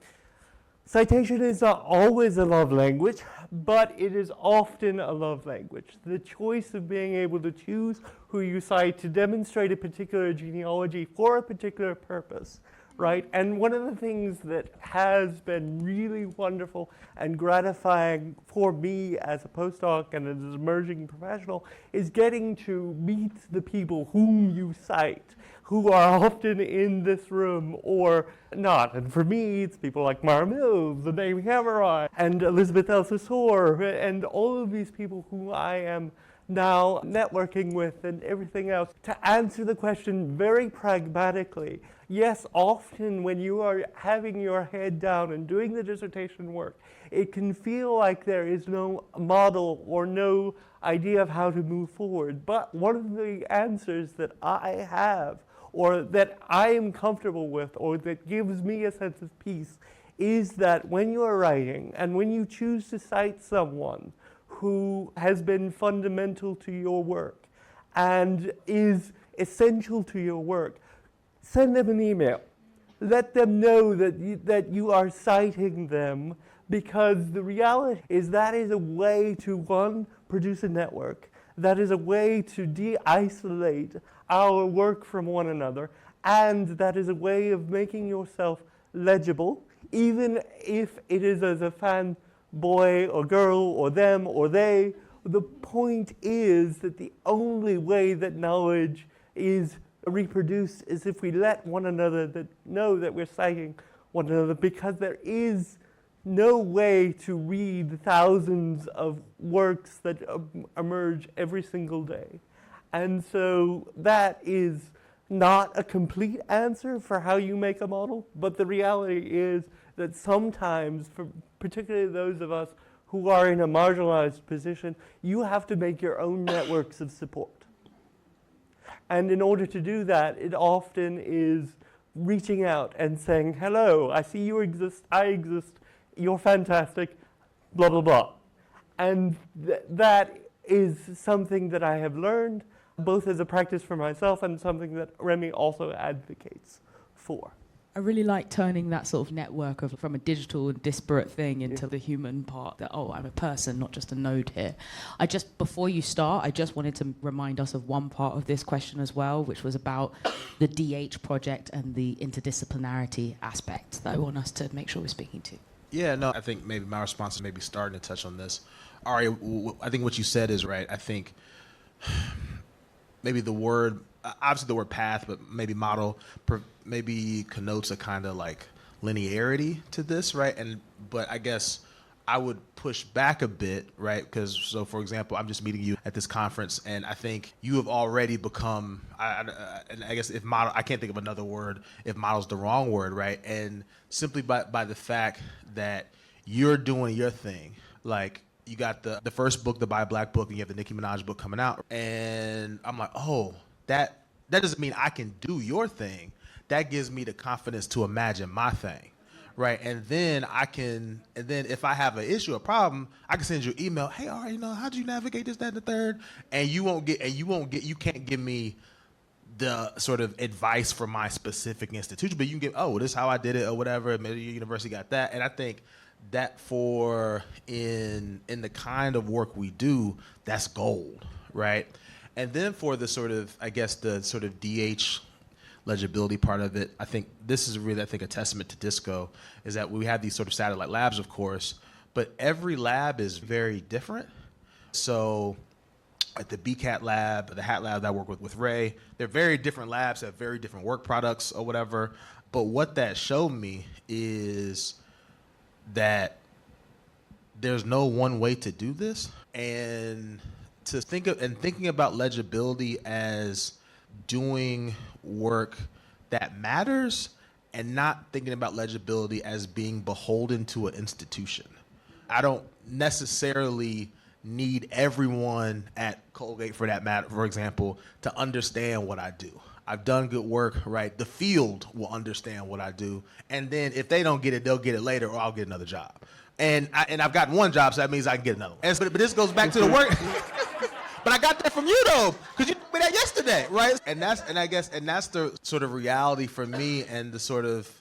[SPEAKER 3] citation is not always a love language, but it is often a love language. The choice of being able to choose who you cite to demonstrate a particular genealogy for a particular purpose, right? And one of the things that has been really wonderful and gratifying for me as a postdoc and as an emerging professional is getting to meet the people whom you cite, who are often in this room or not. And for me, it's people like Mara Mills and Amy Hammerine and Elizabeth Elsasor and all of these people who I am now networking with and everything else to answer the question very pragmatically. Yes, often when you are having your head down and doing the dissertation work, it can feel like there is no model or no idea of how to move forward. But one of the answers that I have, or that I am comfortable with, or that gives me a sense of peace, is that when you are writing and when you choose to cite someone who has been fundamental to your work and is essential to your work, send them an email. Let them know that you are citing them, because the reality is that is a way to, one, produce a network. That is a way to de-isolate our work from one another, and that is a way of making yourself legible, even if it is as a fan boy or girl or them or they. The point is that the only way that knowledge is reproduced is if we let one another know that we're citing one another, because there is no way to read thousands of works that emerge every single day. And so that is not a complete answer for how you make a model, but the reality is that sometimes, for particularly those of us who are in a marginalized position, you have to make your own networks of support. And in order to do that, it often is reaching out and saying, hello, I see you exist, I exist, you're fantastic, blah, blah, blah. And that is something that I have learned, both as a practice for myself and something that Remy also advocates for.
[SPEAKER 2] I really like turning that sort of network from a digital and disparate thing into the human part, that, oh, I'm a person, not just a node here. Before you start, I just wanted to remind us of one part of this question as well, which was about the DH project and the interdisciplinarity aspect that I want us to make sure we're speaking to.
[SPEAKER 7] Yeah, no, I think maybe my response is maybe starting to touch on this. Ari, I think what you said is right. I think maybe the word, obviously the word path, but maybe model maybe connotes a kind of like linearity to this, right? But I guess I would push back a bit, right? Because, so for example, I'm just meeting you at this conference, and I think you have already become, and I guess if model, I can't think of another word, if model's the wrong word, right? And simply by the fact that you're doing your thing, like you got the first book, the Buy Black book, and you have the Nicki Minaj book coming out, and I'm like, oh, that doesn't mean I can do your thing. That gives me the confidence to imagine my thing, right? And then if I have an issue, a problem, I can send you an email. Hey, all right, how'd you navigate this, that, and the third? And you can't give me the sort of advice for my specific institution, but you can give, oh, this is how I did it or whatever. Maybe your university got that. And I think that in the kind of work we do, that's gold, right? And then for the sort of, I guess, the sort of DH legibility part of it, I think this is really, a testament to DISCO, is that we have these sort of satellite labs, of course, but every lab is very different. So at the BCAT lab, the HAT lab that I work with Ray, they're very different labs, have very different work products or whatever. But what that showed me is that there's no one way to do this. And thinking about legibility as doing work that matters, and not thinking about legibility as being beholden to an institution. I don't necessarily need everyone at Colgate, for that matter, for example, to understand what I do. I've done good work, right? The field will understand what I do, and then if they don't get it, they'll get it later, or I'll get another job. And I've gotten one job, so that means I can get another one. But this goes back to the work. But I got that from you though, because you told me that yesterday, right? And that's the sort of reality for me, and the sort of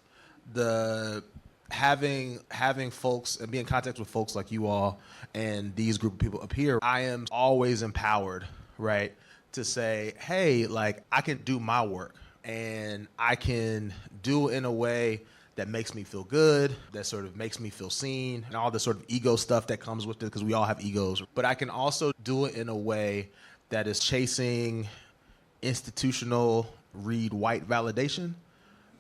[SPEAKER 7] the having folks and being in contact with folks like you all and these group of people up here. I am always empowered, right, to say, hey, like, I can do my work, and I can do it in a way that makes me feel good, that sort of makes me feel seen, and all the sort of ego stuff that comes with it, because we all have egos. But I can also do it in a way that is chasing institutional read white validation,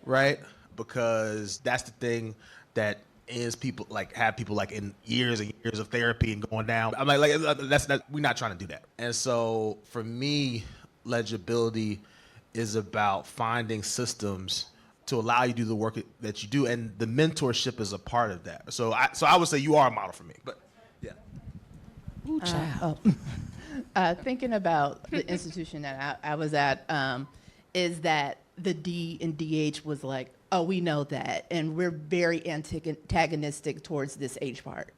[SPEAKER 7] right? Because that's the thing that is people like have people like in years and years of therapy and going down. I'm like that's not, we're not trying to do that. And so for me, legibility is about finding systems to allow you to do the work that you do, and the mentorship is a part of that. So I would say you are a model for me. But yeah.
[SPEAKER 2] Ooh, child.
[SPEAKER 4] Thinking about the institution that I was at, is that the D in DH was like, oh, we know that, and we're very antagonistic towards this H part,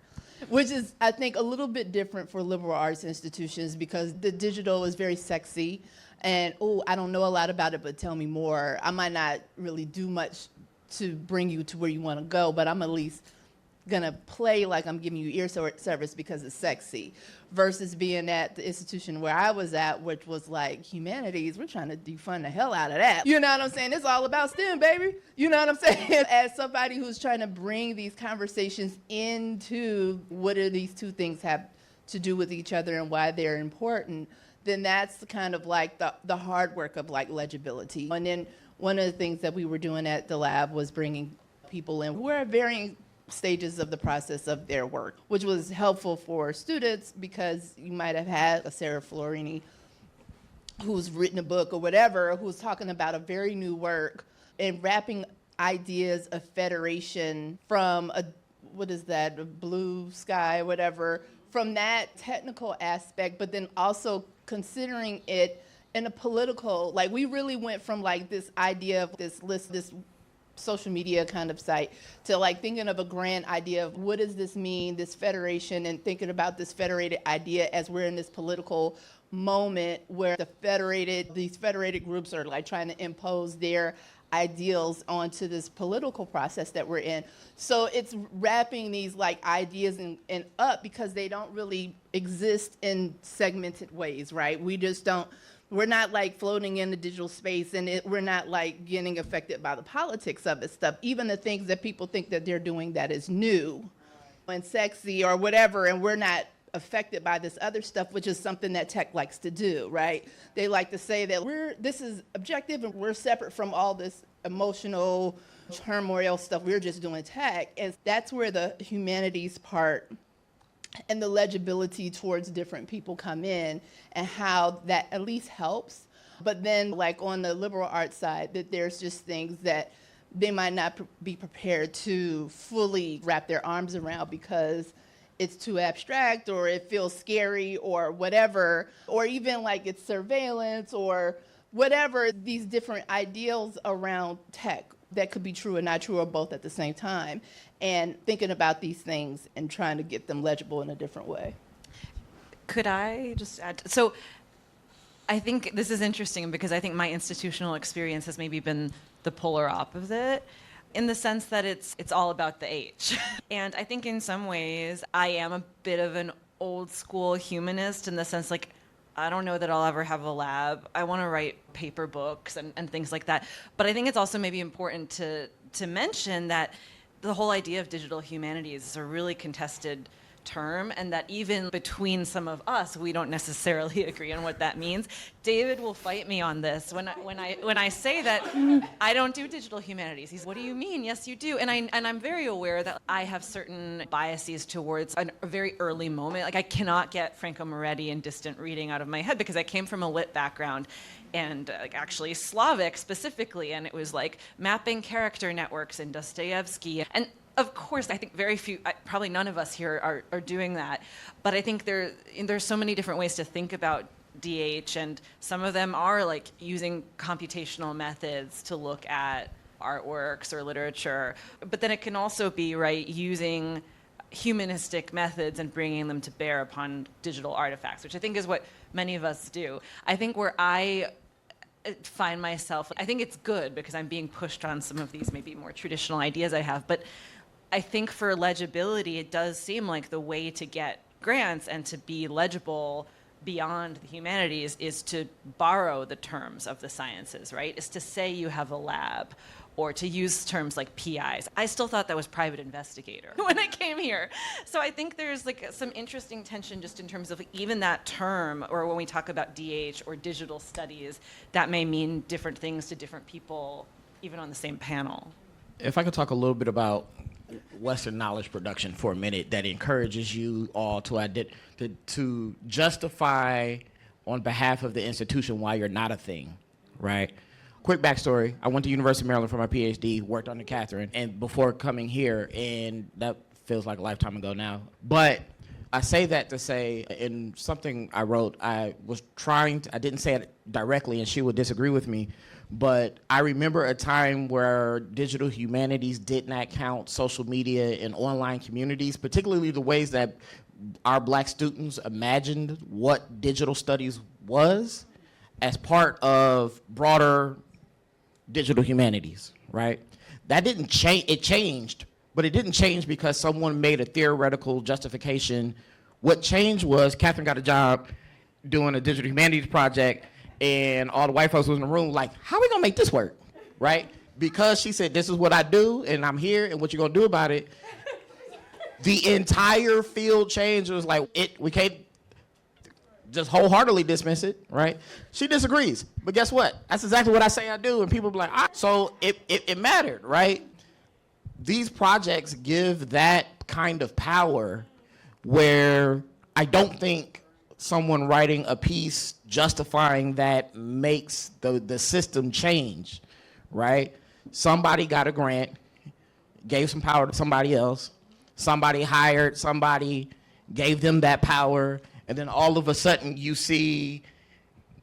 [SPEAKER 4] which is, I think, a little bit different for liberal arts institutions because the digital is very sexy, and, oh, I don't know a lot about it, but tell me more. I might not really do much to bring you to where you want to go, but I'm at least gonna play like I'm giving you ear service because it's sexy, versus being at the institution where I was at, which was like humanities. We're trying to defund the hell out of that. You know what I'm saying? It's all about STEM, baby. You know what I'm saying? As somebody who's trying to bring these conversations into what do these two things have to do with each other and why they're important, then that's kind of like the hard work of like legibility. And then one of the things that we were doing at the lab was bringing people in. We're at varying stages of the process of their work, which was helpful for students because you might have had a Sarah Florini who's written a book or whatever, who's talking about a very new work and wrapping ideas of federation from a blue sky or whatever, from that technical aspect, but then also considering it in a political, like we really went from like this idea of this list, this social media kind of site, to like thinking of a grand idea of what does this mean, this federation, and thinking about this federated idea as we're in this political moment where these federated groups are like trying to impose their ideals onto this political process that we're in. So it's wrapping these like ideas in up because they don't really exist in segmented ways, right? We're not like floating in the digital space, and we're not like getting affected by the politics of it stuff. Even the things that people think that they're doing that is new and sexy or whatever, and we're not affected by this other stuff, which is something that tech likes to do, right? They like to say that this is objective and we're separate from all this emotional turmoil stuff. We're just doing tech. And that's where the humanities part and the legibility towards different people come in, and how that at least helps. But then like on the liberal arts side, that there's just things that they might not be prepared to fully wrap their arms around because it's too abstract or it feels scary or whatever, or even like it's surveillance or whatever, these different ideals around tech that could be true or not true or both at the same time, and thinking about these things and trying to get them legible in a different way.
[SPEAKER 5] Could I just add? So I think this is interesting because I think my institutional experience has maybe been the polar opposite, in the sense that it's all about the H. And I think in some ways I am a bit of an old school humanist in the sense like, I don't know that I'll ever have a lab. I want to write paper books and things like that. But I think it's also maybe important to mention that the whole idea of digital humanities is a really contested term, and that even between some of us, we don't necessarily agree on what that means. David will fight me on this when I say that I don't do digital humanities. He's, what do you mean? Yes, you do. And I'm very aware that I have certain biases towards a very early moment. Like I cannot get Franco Moretti and distant reading out of my head because I came from a lit background, and actually Slavic specifically, and it was like mapping character networks and Dostoevsky. And of course, I think very few, probably none of us here are doing that. But I think there's so many different ways to think about DH, and some of them are like using computational methods to look at artworks or literature. But then it can also be, right, using humanistic methods and bringing them to bear upon digital artifacts, which I think is what many of us do. I think where I find myself, I think it's good because I'm being pushed on some of these maybe more traditional ideas I have, but I think for legibility, it does seem like the way to get grants and to be legible beyond the humanities is to borrow the terms of the sciences, right? Is to say you have a lab, or to use terms like PIs. I still thought that was private investigator when I came here. So I think there's like some interesting tension just in terms of even that term, or when we talk about DH or digital studies, that may mean different things to different people, even on the same panel.
[SPEAKER 1] If I could talk a little bit about Western knowledge production for a minute that encourages you all to justify on behalf of the institution why you're not a thing, right? Quick backstory, I went to University of Maryland for my PhD, worked under Catherine, and before coming here, and that feels like a lifetime ago now. But I say that to say, in something I wrote, I didn't say it directly, and she would disagree with me, but I remember a time where digital humanities did not count social media and online communities, particularly the ways that our Black students imagined what digital studies was, as part of broader digital humanities, right? That didn't change, it changed, but it didn't change because someone made a theoretical justification. What changed was Catherine got a job doing a digital humanities project, and all the white folks was in the room like, how are we gonna make this work, right? Because she said, this is what I do, and I'm here, and what you gonna do about it? The entire field changed. It was like, we can't just wholeheartedly dismiss it, right? She disagrees, but guess what? That's exactly what I say I do, and people be like, so it mattered, right? These projects give that kind of power where I don't think someone writing a piece justifying that makes the system change, right? Somebody got a grant, gave some power to somebody else, somebody hired somebody, gave them that power, and then all of a sudden you see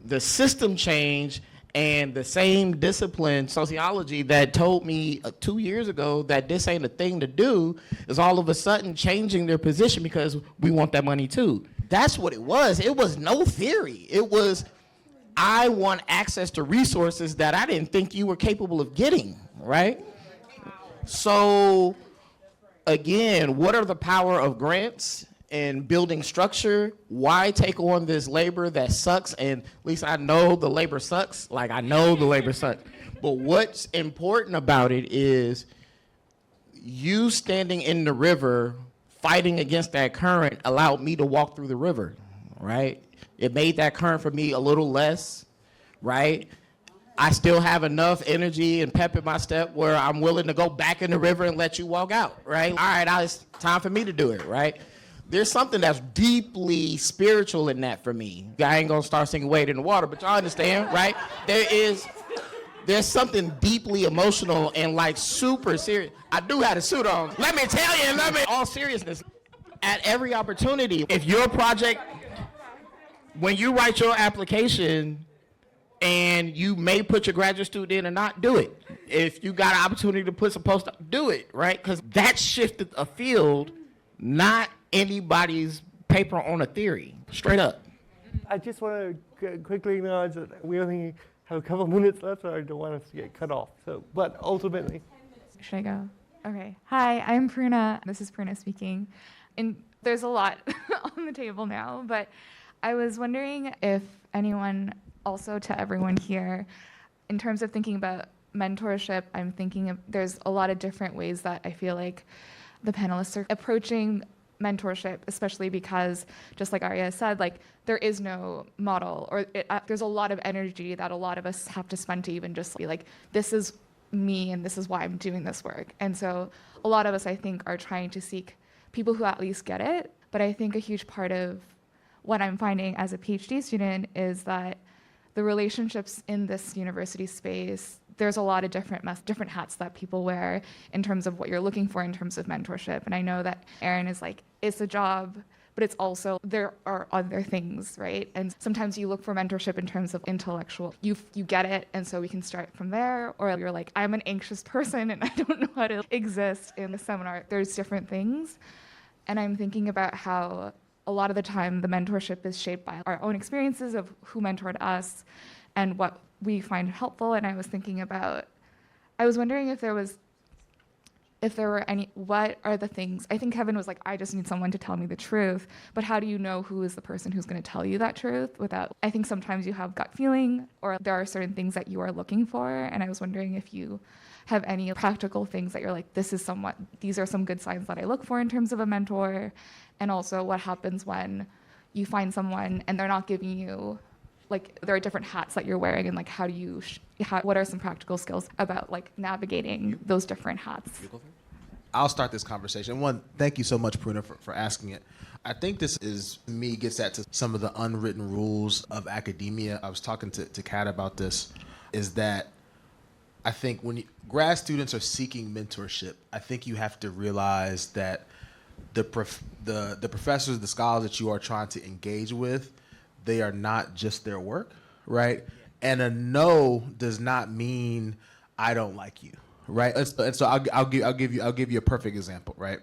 [SPEAKER 1] the system change, and the same discipline, sociology, that told me 2 years ago that this ain't a thing to do is all of a sudden changing their position because we want that money too. That's what it was. It was no theory. It was, I want access to resources that I didn't think you were capable of getting, right? So again, what are the power of grants and building structure? Why take on this labor that sucks? And at least I know the labor sucks. Like, I know the labor sucks. But what's important about it is you standing in the river, fighting against that current, allowed me to walk through the river, right? It made that current for me a little less, right? I still have enough energy and pep in my step where I'm willing to go back in the river and let you walk out, right? All right, it's time for me to do it, right? There's something that's deeply spiritual in that for me. I ain't gonna start singing Wade in the Water, but y'all understand, right? There's something deeply emotional and like super serious. I do have a suit on. Let me tell you, all seriousness, at every opportunity, if your project, when you write your application, and you may put your graduate student in or not, do it. If you got an opportunity to put some postdoc, do it, right? Because that shifted a field, not anybody's paper on a theory, straight up.
[SPEAKER 3] I just want to quickly acknowledge that we only have a couple minutes left, so I don't want us to get cut off. So, but ultimately.
[SPEAKER 9] Should I go? Okay. Hi, I'm Pruna. This is Pruna speaking. And there's a lot on the table now, but I was wondering if anyone, also to everyone here, in terms of thinking about mentorship, I'm thinking of, there's a lot of different ways that I feel like the panelists are approaching mentorship, especially because, just like Arya said, like there is no model, or there's a lot of energy that a lot of us have to spend to even just be like, this is me and this is why I'm doing this work. And so a lot of us, I think, are trying to seek people who at least get it. But I think a huge part of what I'm finding as a PhD student is that the relationships in this university space, there's a lot of different hats that people wear in terms of what you're looking for in terms of mentorship. And I know that Erin is like, it's a job, but it's also, there are other things, right? And sometimes you look for mentorship in terms of intellectual, you get it, and so we can start from there. Or you're like, I'm an anxious person and I don't know how to exist in the seminar. There's different things. And I'm thinking about how a lot of the time the mentorship is shaped by our own experiences of who mentored us and what we find helpful. And I was wondering if if there were any, what are the things, I think Kevin was like, I just need someone to tell me the truth, but how do you know who is the person who's going to tell you that truth without, I think sometimes you have gut feeling, or there are certain things that you are looking for, and I was wondering if you have any practical things that you're like, these are some good signs that I look for in terms of a mentor, and also what happens when you find someone and they're not giving you, like, there are different hats that you're wearing, and like, how do you, what are some practical skills about like navigating those different hats?
[SPEAKER 7] I'll start this conversation. One, thank you so much, Pruna, for asking it. I think this gets at to some of the unwritten rules of academia. I was talking to Kat about this, is that I think when grad students are seeking mentorship, I think you have to realize that the professors, the scholars that you are trying to engage with, they are not just their work, right? And a no does not mean I don't like you, right? And so I'll give you a perfect example, right?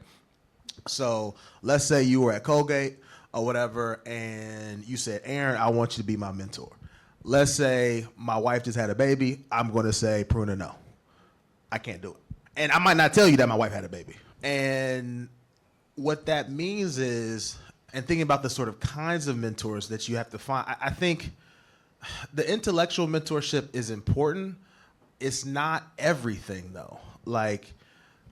[SPEAKER 7] So let's say you were at Colgate or whatever, and you said, Aaron, I want you to be my mentor. Let's say my wife just had a baby. I'm going to say, Pruna, no, I can't do it. And I might not tell you that my wife had a baby. And what that means is, and thinking about the sort of kinds of mentors that you have to find, I think the intellectual mentorship is important. It's not everything, though. Like,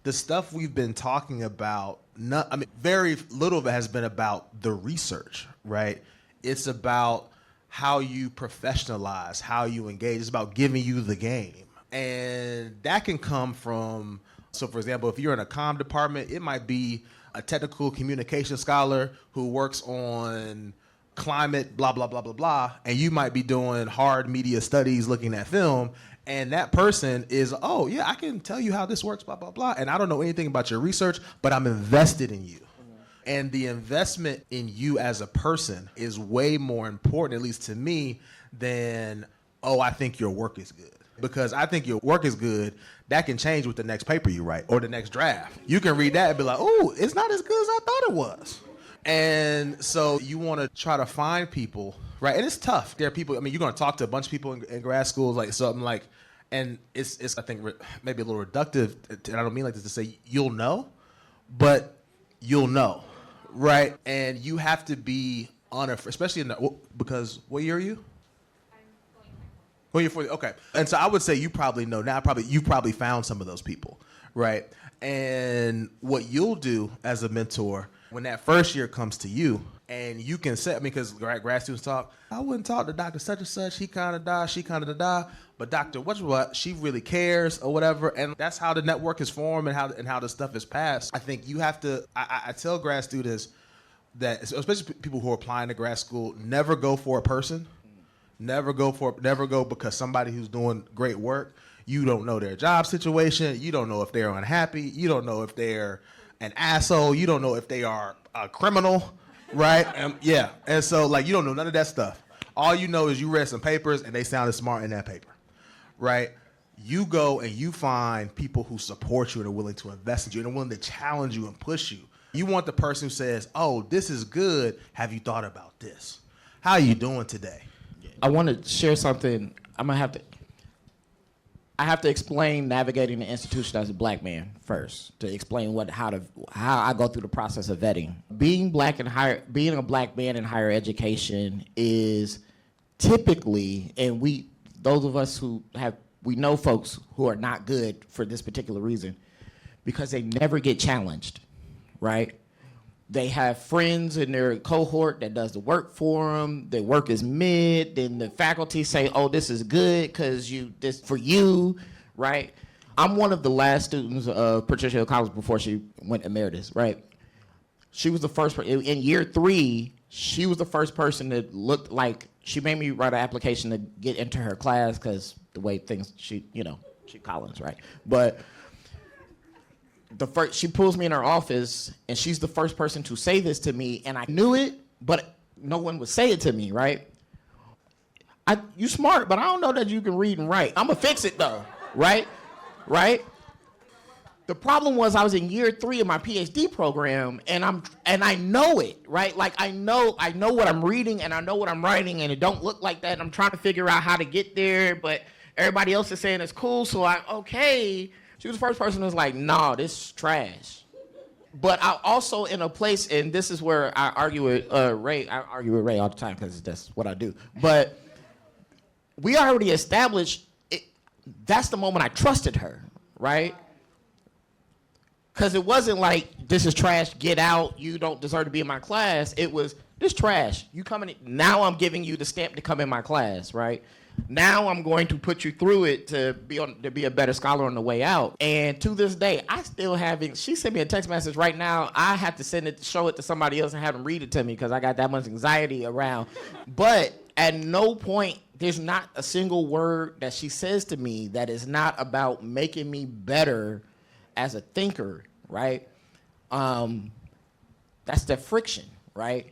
[SPEAKER 7] the stuff we've been talking about, very little of it has been about the research, right? It's about how you professionalize, how you engage. It's about giving you the game. And that can come from, so for example, if you're in a comm department, it might be a technical communication scholar who works on climate, blah, blah, blah, blah, blah, and you might be doing hard media studies looking at film, and that person is, oh, yeah, I can tell you how this works, blah, blah, blah, and I don't know anything about your research, but I'm invested in you. And the investment in you as a person is way more important, at least to me, than, oh, I think your work is good. Because I think your work is good, that can change with the next paper you write or the next draft. You can read that and be like, oh, it's not as good as I thought it was. And so you want to try to find people, right? And it's tough. There are people, you're going to talk to a bunch of people in grad schools, like something like, and it's I think, maybe a little reductive, and I don't mean like this to say you'll know, but you'll know, right? And you have to be especially because what year are you? Well, you're 40, okay. And so I would say you probably know now, you've probably found some of those people, right? And what you'll do as a mentor, when that first year comes to you, and you can say, because grad students talk, I wouldn't talk to Dr. such and such, he kind of die, she kind of die, but Dr. what, she really cares or whatever, and that's how the network is formed and how the stuff is passed. I think you have to, I tell grad students that, especially people who are applying to grad school, never go for a person. Never go because somebody who's doing great work, you don't know their job situation, you don't know if they're unhappy, you don't know if they're an asshole, you don't know if they are a criminal, right? And so like you don't know none of that stuff. All you know is you read some papers and they sounded smart in that paper, right? You go and you find people who support you and are willing to invest in you and are willing to challenge you and push you. You want the person who says, oh, this is good, have you thought about this? How are you doing today?
[SPEAKER 1] I want to share something. I have to explain navigating the institution as a black man first, to explain how I go through the process of vetting. Being a black man in higher education is typically, and those of us we know folks who are not good for this particular reason, because they never get challenged, right? They have friends in their cohort that does the work for them. Their work is mid. Then the faculty say, oh, this is good because this for you, right? I'm one of the last students of Patricia Hill College before she went emeritus, right? She was the first, in year 3, she was the first person that looked like, she made me write an application to get into her class because the way things, she Collins, right? But she pulls me in her office, and she's the first person to say this to me, and I knew it, but no one would say it to me, right? You smart, but I don't know that you can read and write. I'm gonna fix it though, right? Right? The problem was I was in year 3 of my PhD program, and I know it, right? Like I know what I'm reading, and I know what I'm writing, and it don't look like that, and I'm trying to figure out how to get there, but everybody else is saying it's cool, so okay. She was the first person who was like, nah, this is trash. But I also in a place, and this is where I argue with Ray. I argue with Ray all the time because that's what I do. But we already established it, that's the moment I trusted her, right? Because it wasn't like, this is trash, get out, you don't deserve to be in my class. It was, this trash, you coming in, now I'm giving you the stamp to come in my class, right? Now I'm going to put you through it to be a better scholar on the way out. And to this day, I still haven't, she sent me a text message right now, I have to show it to somebody else and have them read it to me because I got that much anxiety around. But at no point, there's not a single word that she says to me that is not about making me better as a thinker, right? That's the friction, right?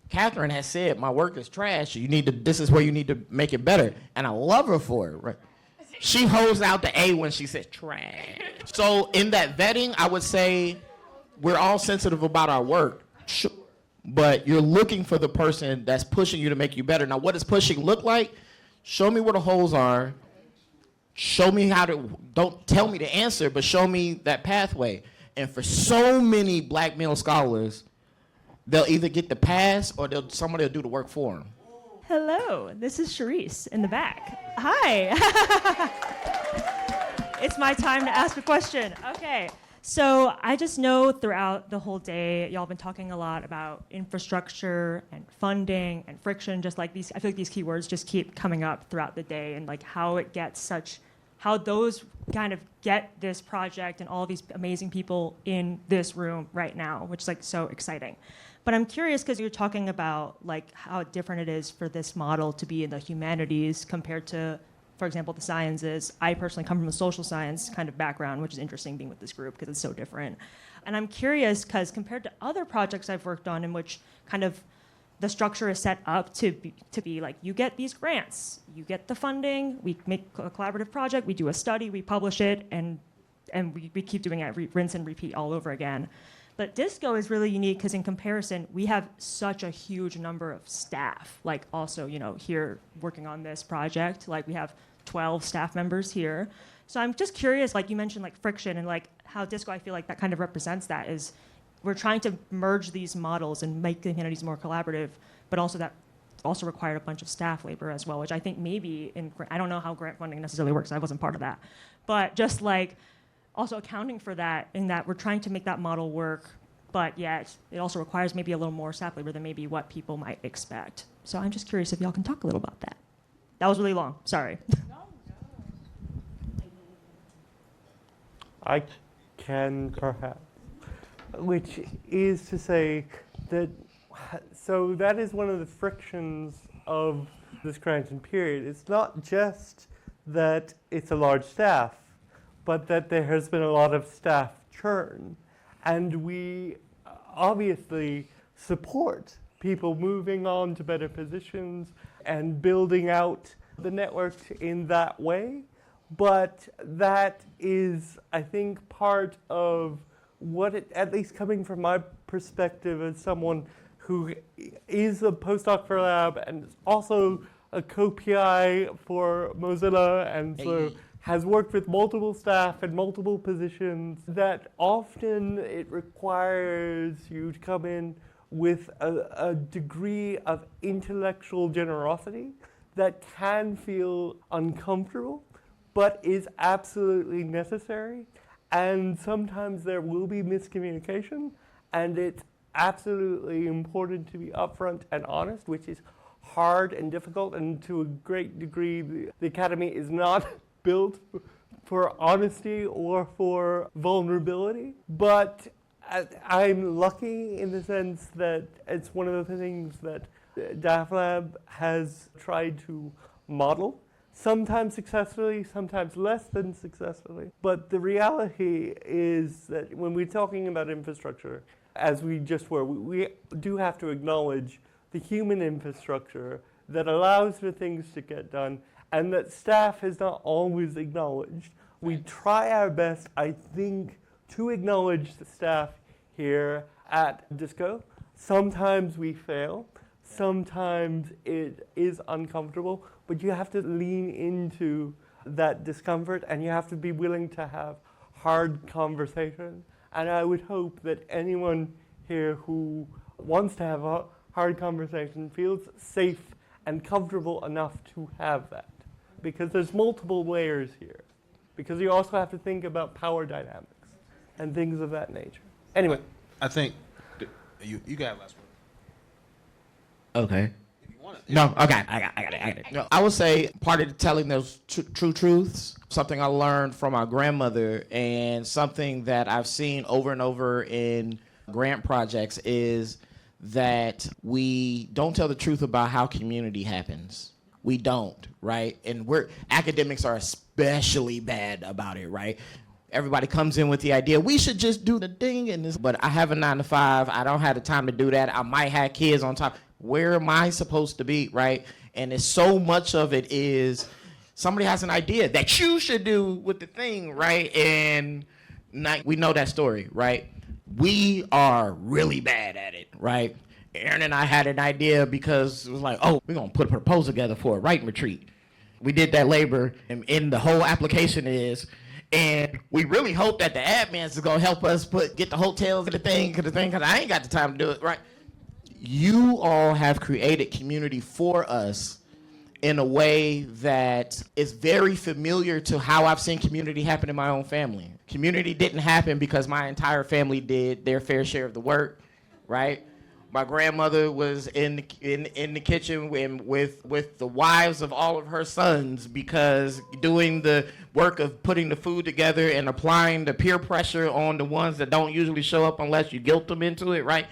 [SPEAKER 1] Catherine has said, my work is trash. This is where you need to make it better. And I love her for it, right? She holds out the A when she says trash. So in that vetting, I would say we're all sensitive about our work, but you're looking for the person that's pushing you to make you better. Now, what does pushing look like? Show me where the holes are. Show me how to, don't tell me the answer, but show me that pathway. And for so many black male scholars, they'll either get the pass or somebody will do the work for them.
[SPEAKER 10] Hello, this is Charisse in the back. Hi. It's my time to ask a question. Okay, so I just know throughout the whole day, y'all been talking a lot about infrastructure and funding and friction, just like these, I feel like these keywords just keep coming up throughout the day and like how those kind of get this project and all these amazing people in this room right now, which is like so exciting. But I'm curious because you're talking about like how different it is for this model to be in the humanities compared to, for example, the sciences. I personally come from a social science kind of background, which is interesting being with this group because it's so different. And I'm curious because compared to other projects I've worked on in which kind of the structure is set up to be like, you get these grants, you get the funding, we make a collaborative project, we do a study, we publish it, and we keep doing it, rinse and repeat all over again. But Disco is really unique because in comparison, we have such a huge number of staff, like also, here working on this project, like we have 12 staff members here. So I'm just curious, like you mentioned like friction and like how Disco, I feel like that kind of represents that is we're trying to merge these models and make the humanities more collaborative, but also that also required a bunch of staff labor as well, which I think maybe I don't know how grant funding necessarily works, I wasn't part of that. But just like also accounting for that in that we're trying to make that model work, but yet it also requires maybe a little more staff labor than maybe what people might expect. So I'm just curious if y'all can talk a little about that. That was really long, sorry.
[SPEAKER 3] I can perhaps, which is to say that, so that is one of the frictions of this Scranton period. It's not just that it's a large staff, but that there has been a lot of staff churn. And we obviously support people moving on to better positions and building out the network in that way. But that is, I think, part of what it, at least coming from my perspective as someone who is a postdoc for lab and is also a co-PI for Mozilla and so has worked with multiple staff and multiple positions, that often it requires you to come in with a degree of intellectual generosity that can feel uncomfortable, but is absolutely necessary. And sometimes there will be miscommunication, and it's absolutely important to be upfront and honest, which is hard and difficult, and to a great degree, the academy is not built for honesty or for vulnerability. But I'm lucky in the sense that it's one of the things that DAF Lab has tried to model. Sometimes successfully, sometimes less than successfully. But the reality is that when we're talking about infrastructure, as we just were, we do have to acknowledge the human infrastructure that allows for things to get done and that staff has not always acknowledged. We try our best, I think, to acknowledge the staff here at Disco. Sometimes we fail. Sometimes it is uncomfortable, but you have to lean into that discomfort and you have to be willing to have hard conversation. And I would hope that anyone here who wants to have a hard conversation feels safe and comfortable enough to have that. Because there's multiple layers here. Because you also have to think about power dynamics and things of that nature. Anyway.
[SPEAKER 7] I think you got last word.
[SPEAKER 1] Okay. No, okay, I got it. No, I would say part of telling those true truths, something I learned from my grandmother and something that I've seen over and over in grant projects is that we don't tell the truth about how community happens. We don't, right? And academics are especially bad about it, right? Everybody comes in with the idea, we should just do the thing, but I have a 9 to 5, I don't have the time to do that, I might have kids on top. Where am I supposed to be, right? And it's so much of it is somebody has an idea that you should do with the thing, right? And we know that story, right? We are really bad at it, right? Aaron and I had an idea because it was like, oh, we're going to put a proposal together for a writing retreat. We did that labor, and the whole application is, and we really hope that the admins is going to help us get the hotels and the thing, because I ain't got the time to do it, right? You all have created community for us in a way that is very familiar to how I've seen community happen in my own family. Community didn't happen because my entire family did their fair share of the work, right? My grandmother was in the kitchen with the wives of all of her sons because doing the work of putting the food together and applying the peer pressure on the ones that don't usually show up unless you guilt them into it, right?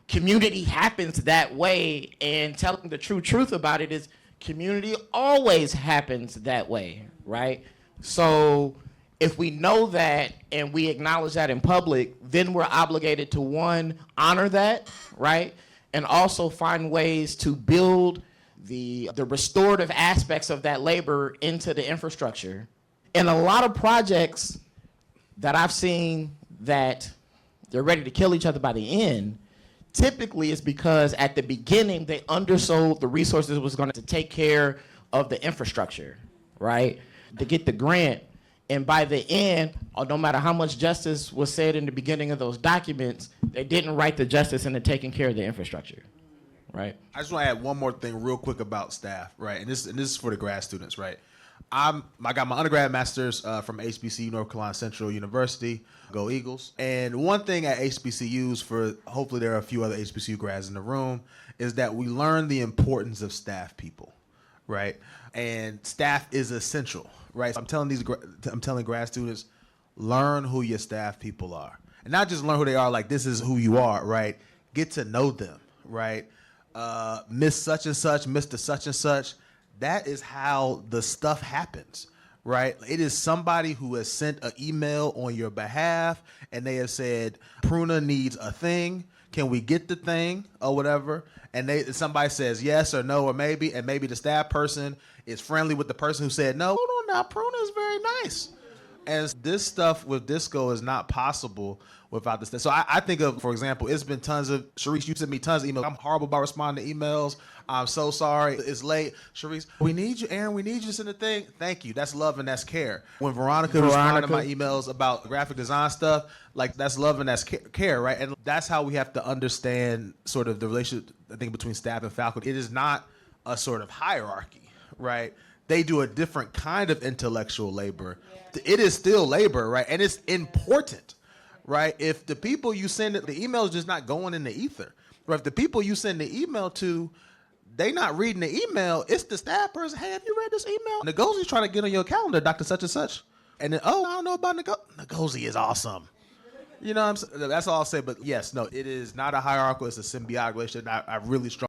[SPEAKER 1] Community happens that way, and telling the true truth about it is community always happens that way, right? So if we know that and we acknowledge that in public, then we're obligated to, one, honor that, right? And also find ways to build the restorative aspects of that labor into the infrastructure. And a lot of projects that I've seen that they're ready to kill each other by the end, typically it's because at the beginning they undersold the resources was going to take care of the infrastructure, right? To get the grant. And by the end, no matter how much justice was said in the beginning of those documents, they didn't write the justice into taking care of the infrastructure, right?
[SPEAKER 7] I just want to add one more thing real quick about staff, right? And this is for the grad students, right? I got my undergrad master's from HBCU, North Carolina Central University. Go Eagles. And one thing at HBCUs, for hopefully there are a few other HBCU grads in the room, is that we learn the importance of staff people, right? And staff is essential, right? So I'm telling grad students, learn who your staff people are. And not just learn who they are, like this is who you are, right? Get to know them, right? Miss such and such, Mr. such and such. That is how the stuff happens, right? It is somebody who has sent an email on your behalf and they have said, Pruna needs a thing. Can we get the thing or whatever? And somebody says yes or no or maybe, and maybe the staff person is friendly with the person who said no. Hold on now, Pruna is very nice. And this stuff with Disco is not possible without this. So I think of, for example, it's been tons of, Sharice, you sent me tons of emails. I'm horrible about responding to emails. I'm so sorry. It's late. Sharice, we need you, Aaron. We need you to send a thing. Thank you. That's love and that's care. When Veronica responded to my emails about graphic design stuff, like that's love and that's care, right? And that's how we have to understand sort of the relationship, I think, between staff and faculty. It is not a sort of hierarchy, right? They do a different kind of intellectual labor. Yeah. It is still labor, right? And it's important, right? If the people you send it, the email is just not going in the ether. Right? If the people you send the email to, they not reading the email, it's the staff person. Hey, have you read this email? Ngozi's trying to get on your calendar, Dr. Such and Such. And then, oh, I don't know about Ngozi is awesome. You know what I'm saying? That's all I'll say. But yes, no, it is not a hierarchical. It's a symbiotic relationship. I really strong.